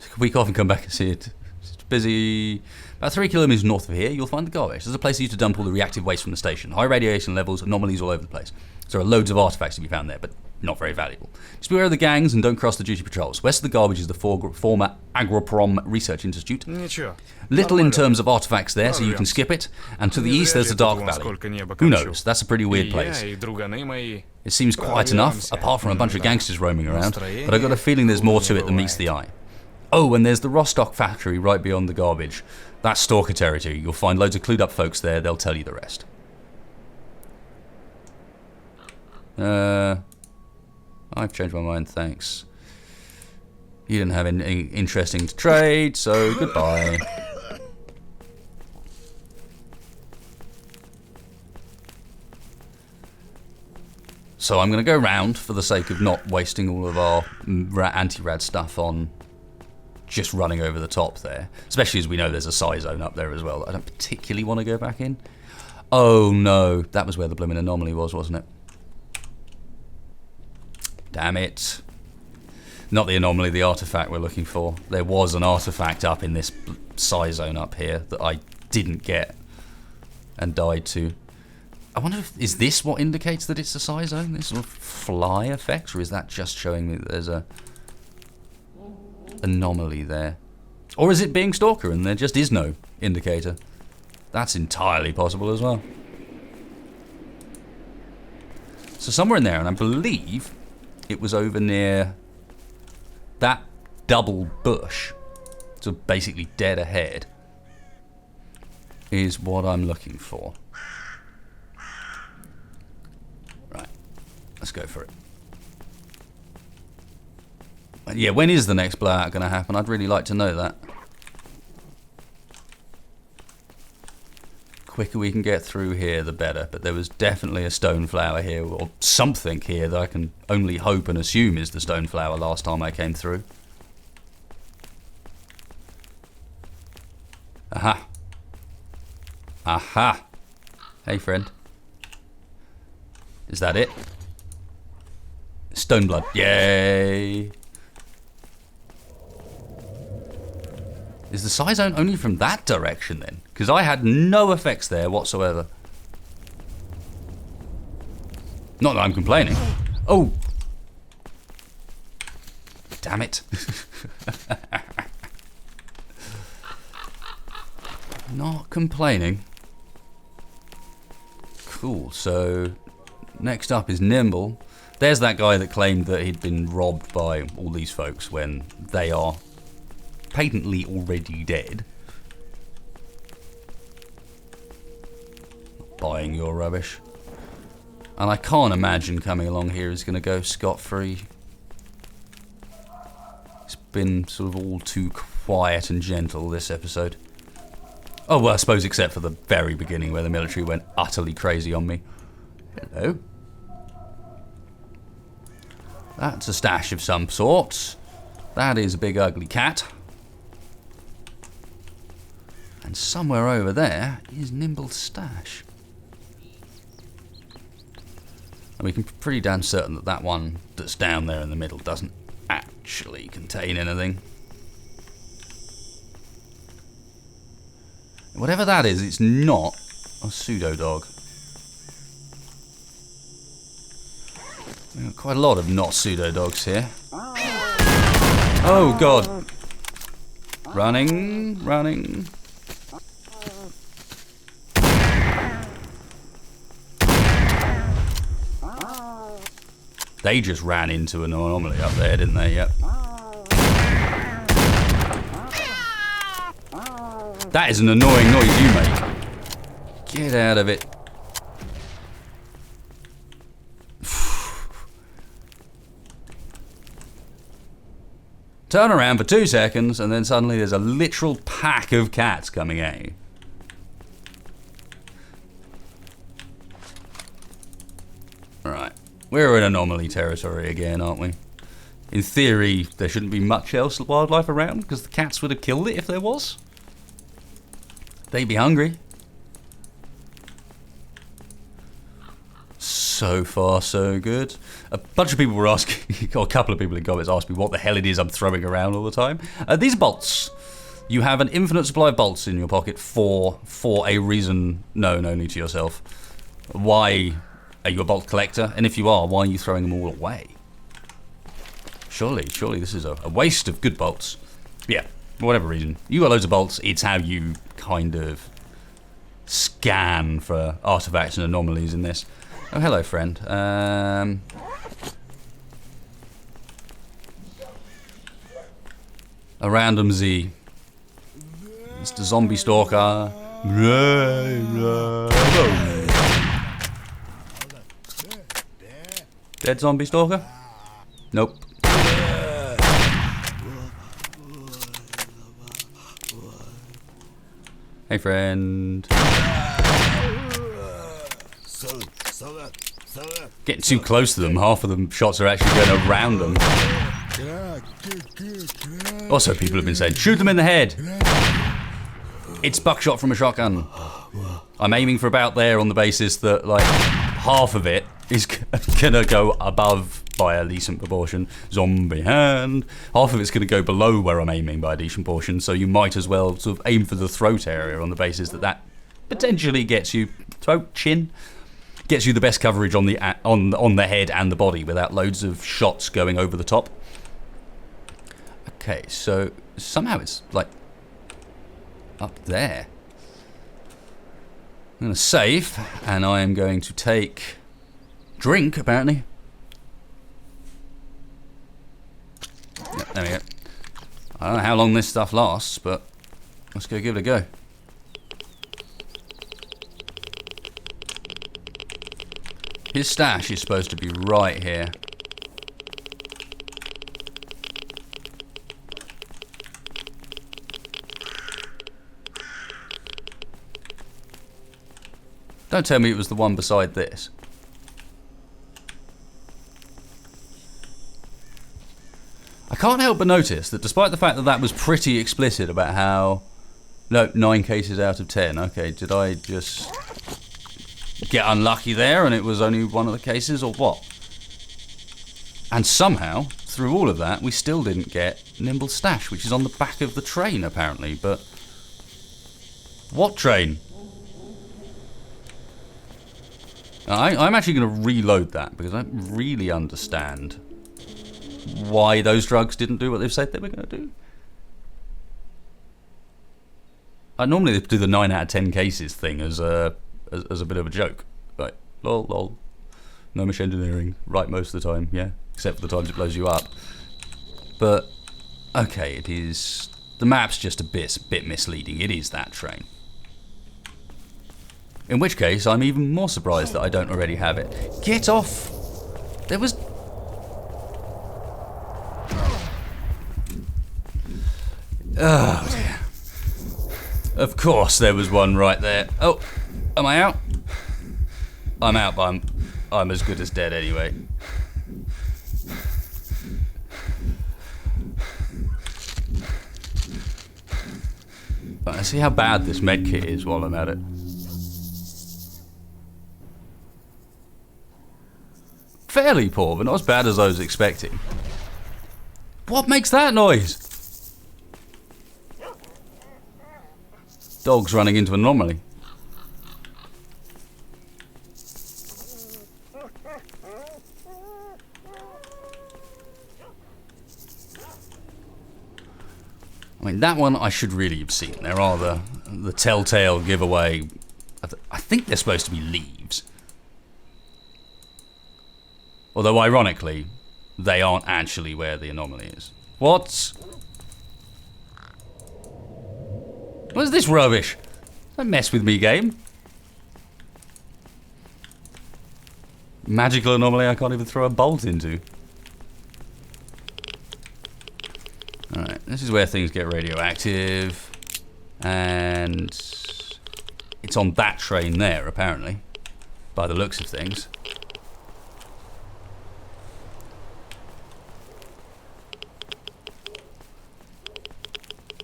Take a week off and come back and see it. It's busy. About 3 kilometers north of here, you'll find the garbage. There's a place for you to dump all the reactive waste from the station. High radiation levels, anomalies all over the place. So there are loads of artifacts to be found there, but not very valuable. Just beware of the gangs and don't cross the duty patrols. West of the garbage is the former Agroprom Research Institute. Little in terms of artifacts there, so you can skip it. And to the east, there's the Dark Valley. Who knows? That's a pretty weird place. It seems quiet enough, apart from a bunch of gangsters roaming around, but I've got a feeling there's more to it than meets the eye. Oh, and there's the Rostock factory right beyond the garbage. That's S.T.A.L.K.E.R territory. You'll find loads of clued up folks there. They'll tell you the rest. I've changed my mind, thanks. You didn't have anything interesting to trade, so goodbye. So I'm going to go round for the sake of not wasting all of our anti-rad stuff on just running over the top there. Especially as we know there's a psi zone up there as well that I don't particularly want to go back in. Oh no, that was where the blooming anomaly was, wasn't it? Damn it. Not the anomaly, the artifact we're looking for. There was an artifact up in this psi zone up here that I didn't get and died to. I wonder if, is this what indicates that it's a psi zone? This sort of fly effect? Or is that just showing me that there's a anomaly there? Or is it being S.T.A.L.K.E.R and there just is no indicator? That's entirely possible as well. So somewhere in there, and I believe it was over near that double bush, so basically dead ahead, is what I'm looking for. Right, let's go for it. Yeah, when is the next blowout going to happen? I'd really like to know that. Quicker we can get through here, the better. But there was definitely a stone flower here, or something here that I can only hope and assume is the stone flower last time I came through. Aha. Hey, friend. Is that it? Stone blood. Yay. Is the psi zone only from that direction then? Because I had no effects there whatsoever. Not that I'm complaining. Oh. Damn it. Not complaining. Cool, so next up is Nimble. There's that guy that claimed that he'd been robbed by all these folks when they are patently already dead. Buying your rubbish. And I can't imagine coming along here is going to go scot-free. It's been sort of all too quiet and gentle this episode. Oh, well, I suppose except for the very beginning where the military went utterly crazy on me. Hello. That's a stash of some sort. That is a big ugly cat. And somewhere over there is Nimble's stash. And we can be pretty damn certain that that one that's down there in the middle doesn't actually contain anything. Whatever that is, it's not a pseudo dog. We've got quite a lot of not pseudo dogs here. Oh god. Running, running. They just ran into an anomaly up there, didn't they? Yep. That is an annoying noise you make. Get out of it. Turn around for 2 seconds and then suddenly there's a literal pack of cats coming at you. Alright. We're in anomaly territory again, aren't we? In theory, there shouldn't be much else wildlife around because the cats would have killed it if there was. They'd be hungry. So far, so good. A bunch of people were asking, or a couple of people in comments asked me what the hell it is I'm throwing around all the time. These are bolts. You have an infinite supply of bolts in your pocket for a reason known only to yourself. Why are you a bolt collector? And if you are, why are you throwing them all away? Surely this is a waste of good bolts. Yeah. For whatever reason. You got loads of bolts, it's how you kind of scan for artifacts and anomalies in this. Oh, hello, friend. A random Z. It's the zombie stalker. Dead zombie stalker? Nope. Hey, friend. Getting too close to them, half of the shots are actually going around them. Also, people have been saying, shoot them in the head. It's buckshot from a shotgun. I'm aiming for about there on the basis that, like, half of it is gonna go above by a decent proportion. Zombie hand. Half of it's gonna go below where I'm aiming by a decent portion, so you might as well sort of aim for the throat area on the basis that that potentially gets you throat, chin, gets you the best coverage on the on the head and the body without loads of shots going over the top. Okay, so somehow it's like up there. I'm gonna save, and I am going to take drink, apparently. Yep, there we go. I don't know how long this stuff lasts, but let's go give it a go. His stash is supposed to be right here. Don't tell me it was the one beside this. I can't help but notice that despite the fact that that was pretty explicit about how No, 9 cases out of 10. Okay, did I just get unlucky there and it was only one of the cases, or what? And somehow, through all of that, we still didn't get Nimble's stash, which is on the back of the train, apparently. But what train? I'm actually going to reload that, because I don't really understand why those drugs didn't do what they've said they were going to do. I normally do the 9 out of 10 cases thing as a bit of a joke. Like, lol, lol. No machine engineering, right most of the time, yeah. Except for the times it blows you up. But, okay, it is... The map's just a bit misleading. It is that train. In which case, I'm even more surprised that I don't already have it. Get off! There was... Oh, dear. Of course there was one right there. Oh, am I out? I'm out, but I'm as good as dead anyway. But let's see how bad this medkit is while I'm at it. Fairly poor, but not as bad as I was expecting. What makes that noise? Dog's running into an anomaly. I mean, that one I should really have seen. There are the Telltale giveaway. I think they're supposed to be leaves. Although, ironically, they aren't actually where the anomaly is. What? What is this rubbish? Don't mess with me, game. Magical anomaly I can't even throw a bolt into. Alright, this is where things get radioactive. And it's on that train there, apparently. By the looks of things.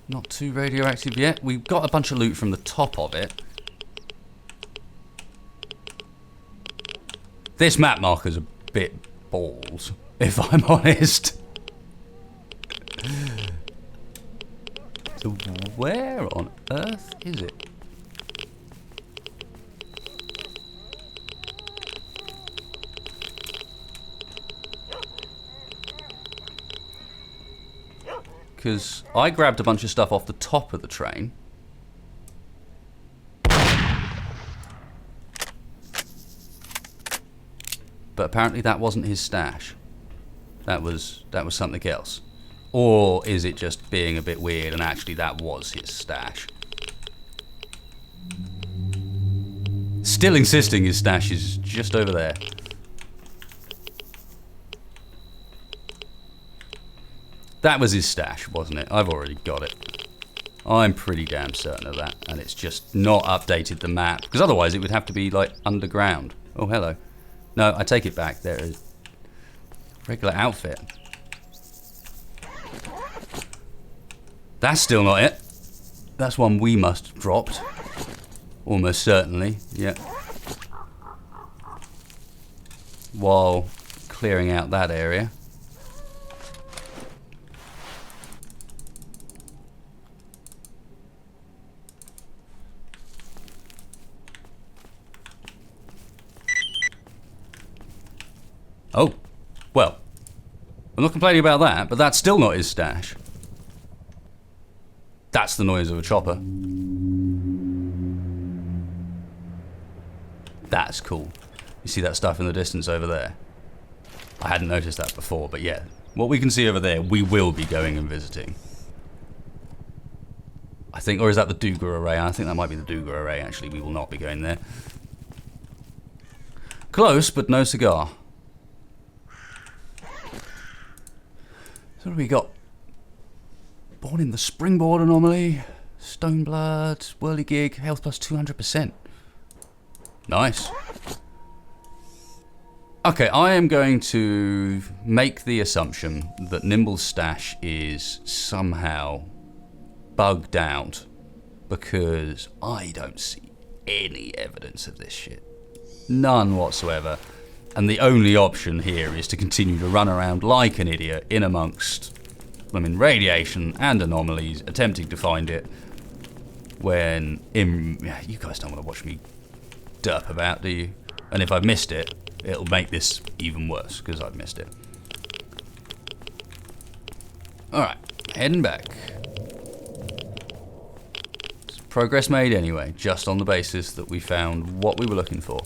Not too radioactive yet. We've got a bunch of loot from the top of it. This map marker's a bit balls, if I'm honest. So where on earth is it? Because I grabbed a bunch of stuff off the top of the train. But apparently that wasn't his stash. That was something else. Or is it just being a bit weird and actually that was his stash? Still insisting his stash is just over there. That was his stash, wasn't it? I've already got it. I'm pretty damn certain of that. And it's just not updated the map. Because otherwise it would have to be, like, underground. Oh, hello. No, I take it back. There is regular outfit. That's still not it. That's one we must have dropped. Almost certainly, yeah. While clearing out that area. Oh, well, I'm not complaining about that, but that's still not his stash. That's the noise of a chopper. That's cool. You see that stuff in the distance over there? I hadn't noticed that before, but yeah. What we can see over there, we will be going and visiting. I think, or is that the Duga array? I think that might be the Duga array, actually. We will not be going there. Close, but no cigar. So what do we got? Born in the Springboard anomaly, Stoneblood, Whirligig, health plus 200%. Nice. Okay, I am going to make the assumption that Nimble's stash is somehow bugged out because I don't see any evidence of this shit. None whatsoever. And the only option here is to continue to run around like an idiot in amongst, radiation and anomalies, attempting to find it when you guys don't want to watch me derp about, do you? And if I've missed it, it'll make this even worse because I've missed it. Alright, heading back. Progress made anyway, just on the basis that we found what we were looking for.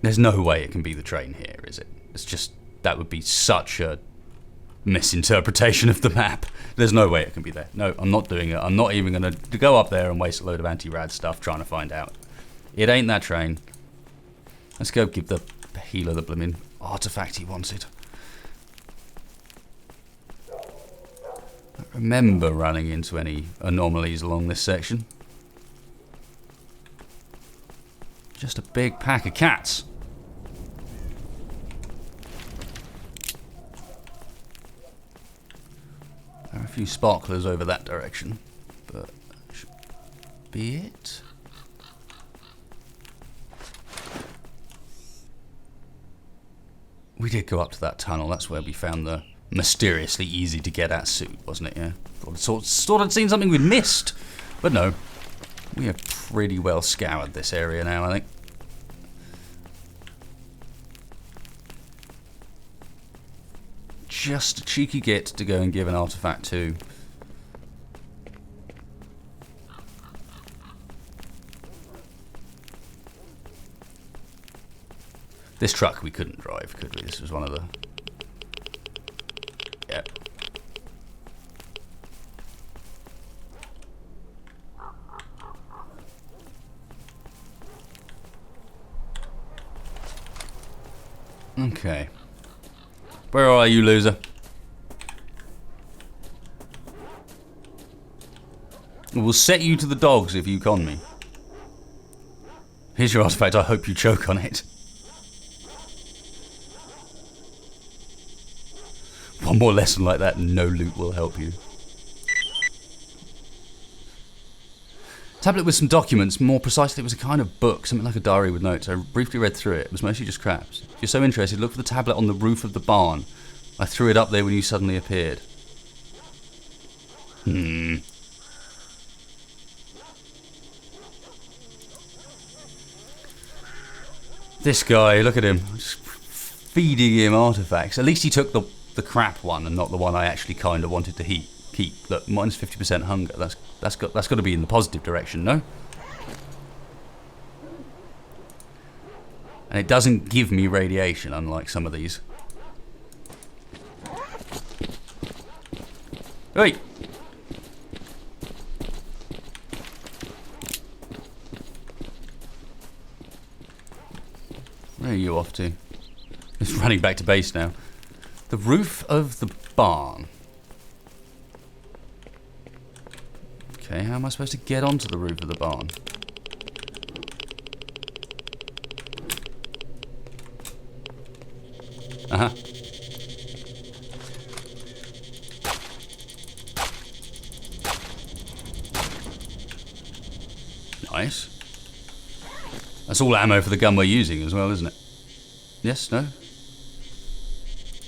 There's no way it can be the train here, is it? It's just, that would be such a misinterpretation of the map. There's no way it can be there. No, I'm not doing it. I'm not even going to go up there and waste a load of anti-rad stuff trying to find out. It ain't that train. Let's go give the healer the blooming artifact he wanted. I don't remember running into any anomalies along this section. Just a big pack of cats. There are a few sparklers over that direction, but that should be it. We did go up to that tunnel. That's where we found the mysteriously easy to get at suit, wasn't it? Yeah. Thought I'd seen something we'd missed, but no. We have pretty well scoured this area now, I think. Just a cheeky git to go and give an artifact to. This truck we couldn't drive, could we? This was one of the... Yep. Okay. Where are you, loser? We'll set you to the dogs if you con me. Here's your artifact. I hope you choke on it. One more lesson like that, no loot will help you. Tablet with some documents. More precisely, it was a kind of book, something like a diary with notes. I briefly read through it. It was mostly just craps. If you're so interested, look for the tablet on the roof of the barn. I threw it up there when you suddenly appeared. This guy, look at him. Just feeding him artifacts. At least he took the crap one and not the one I actually kind of wanted to keep. Look, minus 50% hunger. That's got to be in the positive direction, no? And it doesn't give me radiation, unlike some of these. Hey! Where are you off to? It's running back to base now. The roof of the barn. Okay, how am I supposed to get onto the roof of the barn? Uh-huh. Nice. That's all ammo for the gun we're using as well, isn't it? Yes, no?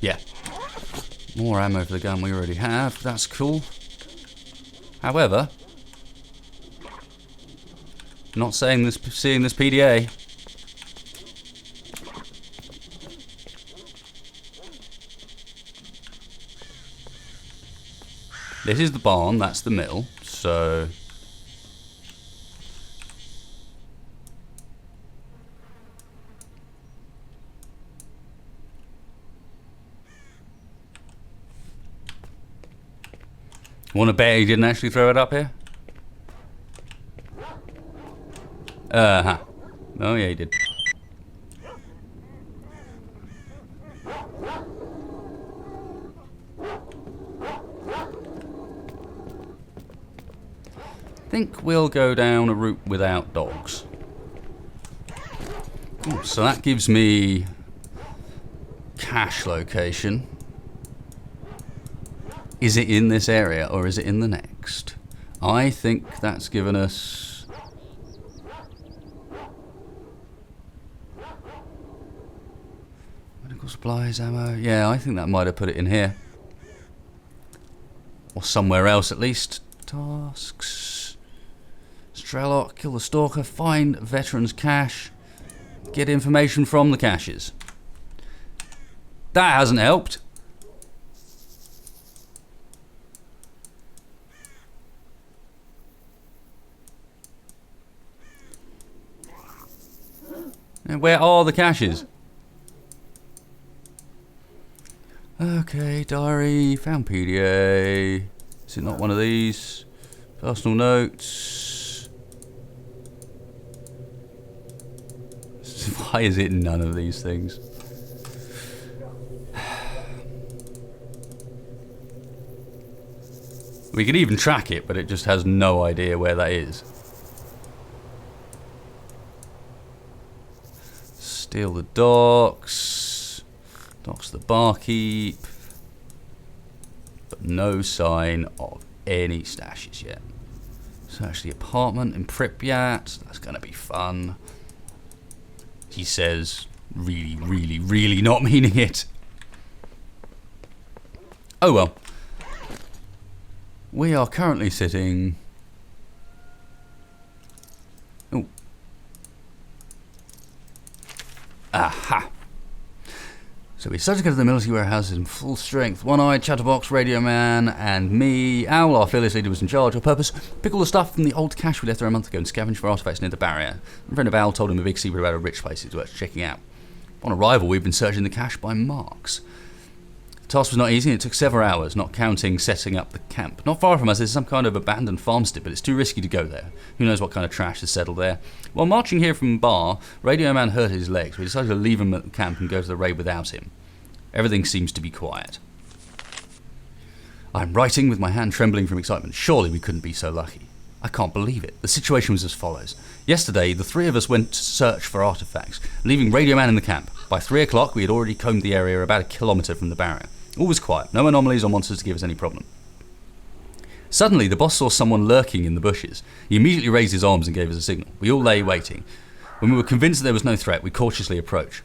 Yeah. More ammo for the gun we already have. That's cool. However, not seeing this PDA. This is the barn, that's the mill, so... Want to bet he didn't actually throw it up here? Uh-huh. Oh yeah, he did. Think we'll go down a route without dogs. Ooh, so that gives me cache location. Is it in this area or is it in the next? I think that's given us... medical supplies, ammo. Yeah, I think that might have put it in here. Or somewhere else at least. Tasks. Strelok, kill the stalker, find veterans cache. Get information from the caches. That hasn't helped. And where are the caches? Okay, diary, found PDA. Is it not one of these? Personal notes. Why is it none of these things? We can even track it, but it just has no idea where that is. Steal the docks. Docks the barkeep. But no sign of any stashes yet. Search the apartment in Pripyat. That's going to be fun. He says, really, really, really not meaning it. Oh well. We are currently sitting... Oh. Aha. So we started to go to the military warehouses in full strength. One-eyed, Chatterbox, Radio Man, and me. Owl, our fearless leader, was in charge. Our purpose, pick all the stuff from the old cache we left there a month ago and scavenge for artifacts near the barrier. A friend of Owl told him a big secret about a rich place is worth checking out. On arrival, we've been searching the cache by marks. The task was not easy, and it took several hours, not counting setting up the camp. Not far from us is some kind of abandoned farmstead, but it's too risky to go there. Who knows what kind of trash has settled there. While marching here from Bar, Radio Man hurt his legs. We decided to leave him at the camp and go to the raid without him. Everything seems to be quiet. I'm writing with my hand trembling from excitement. Surely we couldn't be so lucky. I can't believe it. The situation was as follows. Yesterday, the three of us went to search for artifacts, leaving Radio Man in the camp. By 3 o'clock, we had already combed the area about 1 kilometre from the barrier. All was quiet, no anomalies or monsters to give us any problem. Suddenly, the boss saw someone lurking in the bushes. He immediately raised his arms and gave us a signal. We all lay waiting. When we were convinced that there was no threat, we cautiously approached.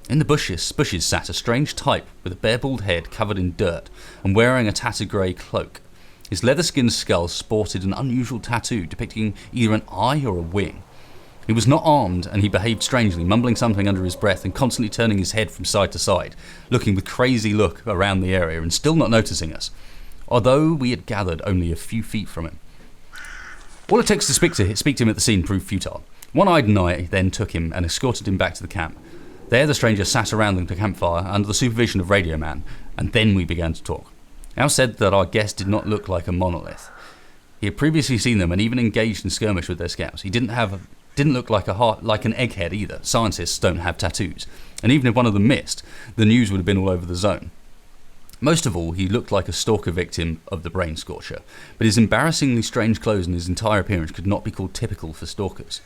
In the bushes sat a strange type with a bare bald head covered in dirt and wearing a tattered grey cloak. His leather-skinned skull sported an unusual tattoo depicting either an eye or a wing. He was not armed, and he behaved strangely, mumbling something under his breath and constantly turning his head from side to side, looking with crazy look around the area and still not noticing us, although we had gathered only a few feet from him. All it takes to speak to him at the scene proved futile. One-Eyed and I then took him and escorted him back to the camp. There the stranger sat around the campfire under the supervision of Radio Man, and then we began to talk. Al said that our guest did not look like a monolith. He had previously seen them and even engaged in skirmish with their scouts. He didn't look like an egghead either. Scientists don't have tattoos. And even if one of them missed, the news would have been all over the zone. Most of all, he looked like a stalker victim of the brain scorcher, but his embarrassingly strange clothes and his entire appearance could not be called typical for stalkers.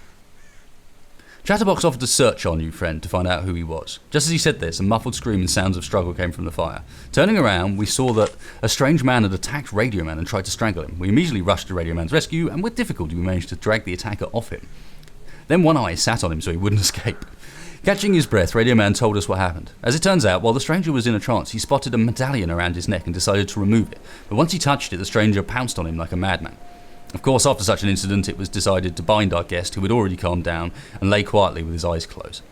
Chatterbox offered to search our new friend to find out who he was. Just as he said this, a muffled scream and sounds of struggle came from the fire. Turning around, we saw that a strange man had attacked Radio Man and tried to strangle him. We immediately rushed to Radio Man's rescue, and with difficulty we managed to drag the attacker off him. Then One-Eye sat on him so he wouldn't escape. Catching his breath, Radio Man told us what happened. As it turns out, while the stranger was in a trance, he spotted a medallion around his neck and decided to remove it. But once he touched it, the stranger pounced on him like a madman. Of course, after such an incident, it was decided to bind our guest, who had already calmed down, and lay quietly with his eyes closed.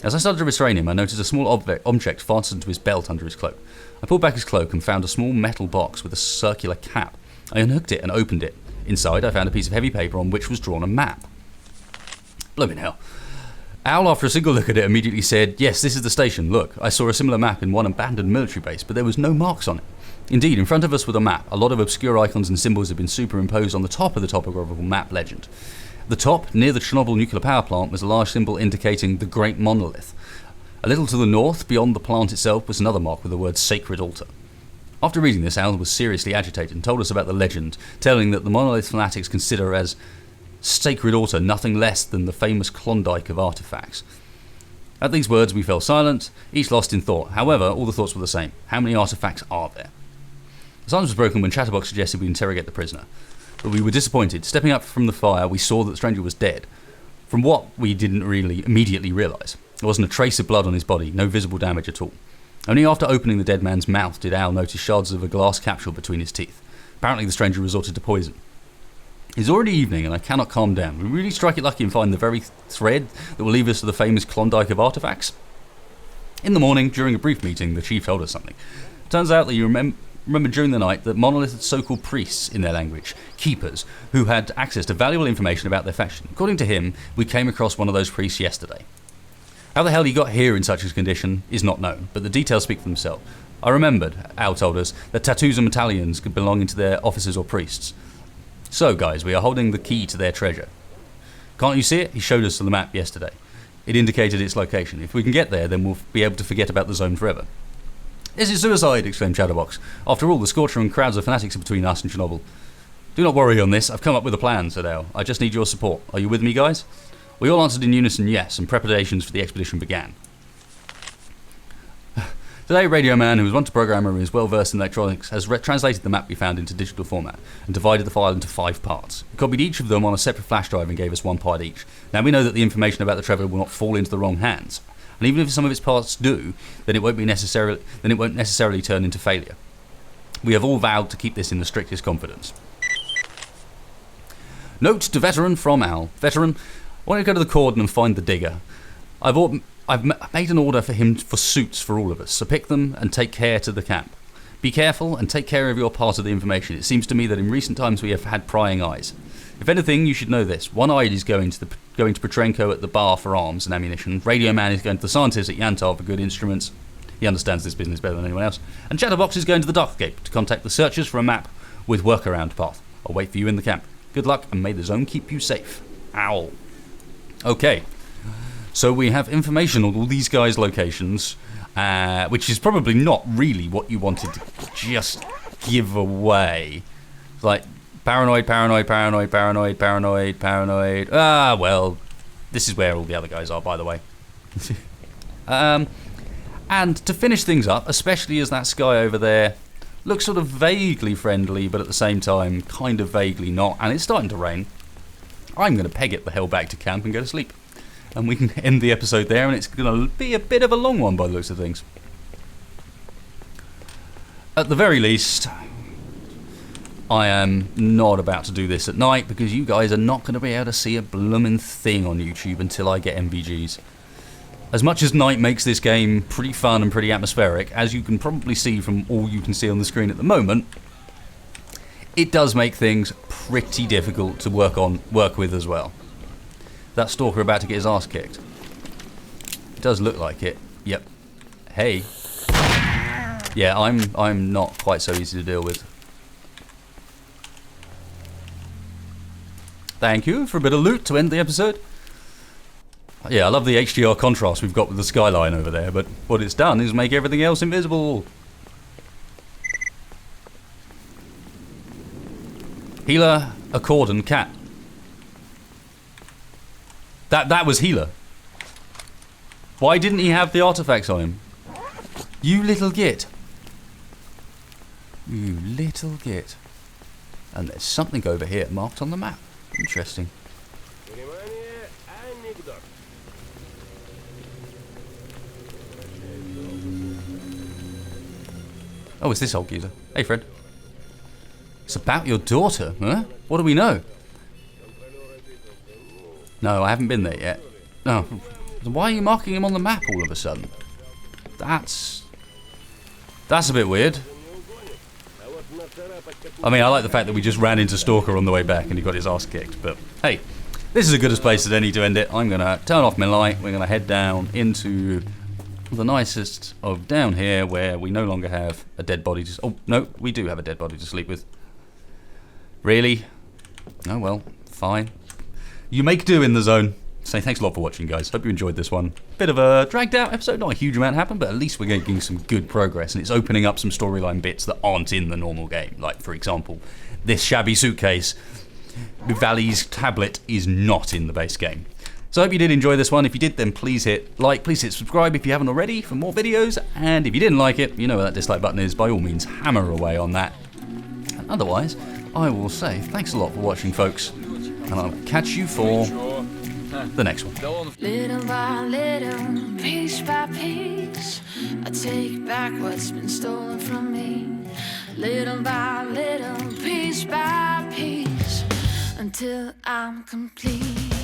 As I started to restrain him, I noticed a small object fastened to his belt under his cloak. I pulled back his cloak and found a small metal box with a circular cap. I unhooked it and opened it. Inside, I found a piece of heavy paper on which was drawn a map. Bloomin' hell. Owl, after a single look at it, immediately said, "Yes, this is the station. Look, I saw a similar map in one abandoned military base, but there was no marks on it." Indeed, in front of us was a map. A lot of obscure icons and symbols had been superimposed on the top of the topographical map legend. At the top, near the Chernobyl nuclear power plant, was a large symbol indicating the Great Monolith. A little to the north, beyond the plant itself, was another mark with the word Sacred Altar. After reading this, Al was seriously agitated and told us about the legend, telling that the monolith fanatics consider as Sacred Altar nothing less than the famous Klondike of artifacts. At these words we fell silent, each lost in thought. However, all the thoughts were the same. How many artifacts are there? The silence was broken when Chatterbox suggested we interrogate the prisoner. But we were disappointed. Stepping up from the fire, we saw that the stranger was dead. From what we didn't really immediately realise. There wasn't a trace of blood on his body, no visible damage at all. Only after opening the dead man's mouth did Al notice shards of a glass capsule between his teeth. Apparently the stranger resorted to poison. It's already evening and I cannot calm down. We really strike it lucky and find the very thread that will lead us to the famous Klondike of artifacts. In the morning, during a brief meeting, the chief told us something. Turns out that you remember during the night that monolith had so-called priests in their language, keepers, who had access to valuable information about their faction. According to him, we came across one of those priests yesterday. How the hell he got here in such a condition is not known, but the details speak for themselves. I remembered, Al told us, that tattoos and medallions could belong to their officers or priests. So, guys, we are holding the key to their treasure. Can't you see it? He showed us the map yesterday. It indicated its location. If we can get there, then we'll be able to forget about the zone forever. This is suicide, exclaimed Chatterbox. After all, the Scorcher and crowds of fanatics are between us and Chernobyl. Do not worry on this. I've come up with a plan, said Al. I just need your support. Are you with me, guys? We all answered in unison yes, and preparations for the expedition began. Today, Radio Man, who was once a programmer and is well versed in electronics, has translated the map we found into digital format and divided the file into 5 parts. He copied each of them on a separate flash drive and gave us 1 part each. Now we know that the information about the treasure will not fall into the wrong hands, and even if some of its parts do, then it won't necessarily turn into failure. We have all vowed to keep this in the strictest confidence. Note to veteran from Al. Veteran, I want to go to the cordon and find the digger. I've made an order for him for suits for all of us, so pick them and take care to the camp. Be careful and take care of your part of the information. It seems to me that in recent times we have had prying eyes. If anything, you should know this. One-Eyed is going to Petrenko at the bar for arms and ammunition. Radio Man is going to the scientist at Yantar for good instruments. He understands this business better than anyone else. And Chatterbox is going to the Darkgate to contact the searchers for a map with workaround path. I'll wait for you in the camp. Good luck and may the zone keep you safe. Owl. Okay. So we have information on all these guys' locations, which is probably not really what you wanted to just give away. Like, paranoid. Ah, well, this is where all the other guys are, by the way. And to finish things up, especially as that sky over there looks sort of vaguely friendly, but at the same time kind of vaguely not, and it's starting to rain, I'm going to peg it the hell back to camp and go to sleep. And we can end the episode there, and it's going to be a bit of a long one by the looks of things. At the very least, I am not about to do this at night, because you guys are not going to be able to see a blooming thing on YouTube until I get MVGs. As much as night makes this game pretty fun and pretty atmospheric, as you can probably see from all you can see on the screen at the moment, it does make things pretty difficult to work with as well. That stalker about to get his ass kicked. It does look like it. Yep. Hey. Yeah, I'm not quite so easy to deal with. Thank you for a bit of loot to end the episode. Yeah, I love the HDR contrast we've got with the skyline over there, but what it's done is make everything else invisible. Healer, Accord and Cat. That was Healer. Why didn't he have the artifacts on him? You little git. You little git. And there's something over here marked on the map. Interesting. Oh, it's this old geezer. Hey, Fred. It's about your daughter, huh? What do we know? No, I haven't been there yet. No. Why are you marking him on the map all of a sudden? That's a bit weird. I mean, I like the fact that we just ran into Stalker on the way back and he got his ass kicked, but hey, this is as good a place as any to end it. I'm going to turn off my light. We're going to head down into the nicest of down here where we no longer have a dead body to... Oh, no, we do have a dead body to sleep with. Really? Oh, well, fine. You make do in the zone. So thanks a lot for watching, guys. Hope you enjoyed this one. Bit of a dragged out episode, not a huge amount happened, but at least we're getting some good progress, and it's opening up some storyline bits that aren't in the normal game. Like, for example, this shabby suitcase, Valley's tablet is not in the base game. So I hope you did enjoy this one. If you did, then please hit like, please hit subscribe if you haven't already for more videos. And if you didn't like it, you know where that dislike button is. By all means, hammer away on that. And otherwise, I will say thanks a lot for watching, folks. And I'll catch you for the next one. Little by little, piece by piece, I take back what's been stolen from me. Little by little, piece by piece, until I'm complete.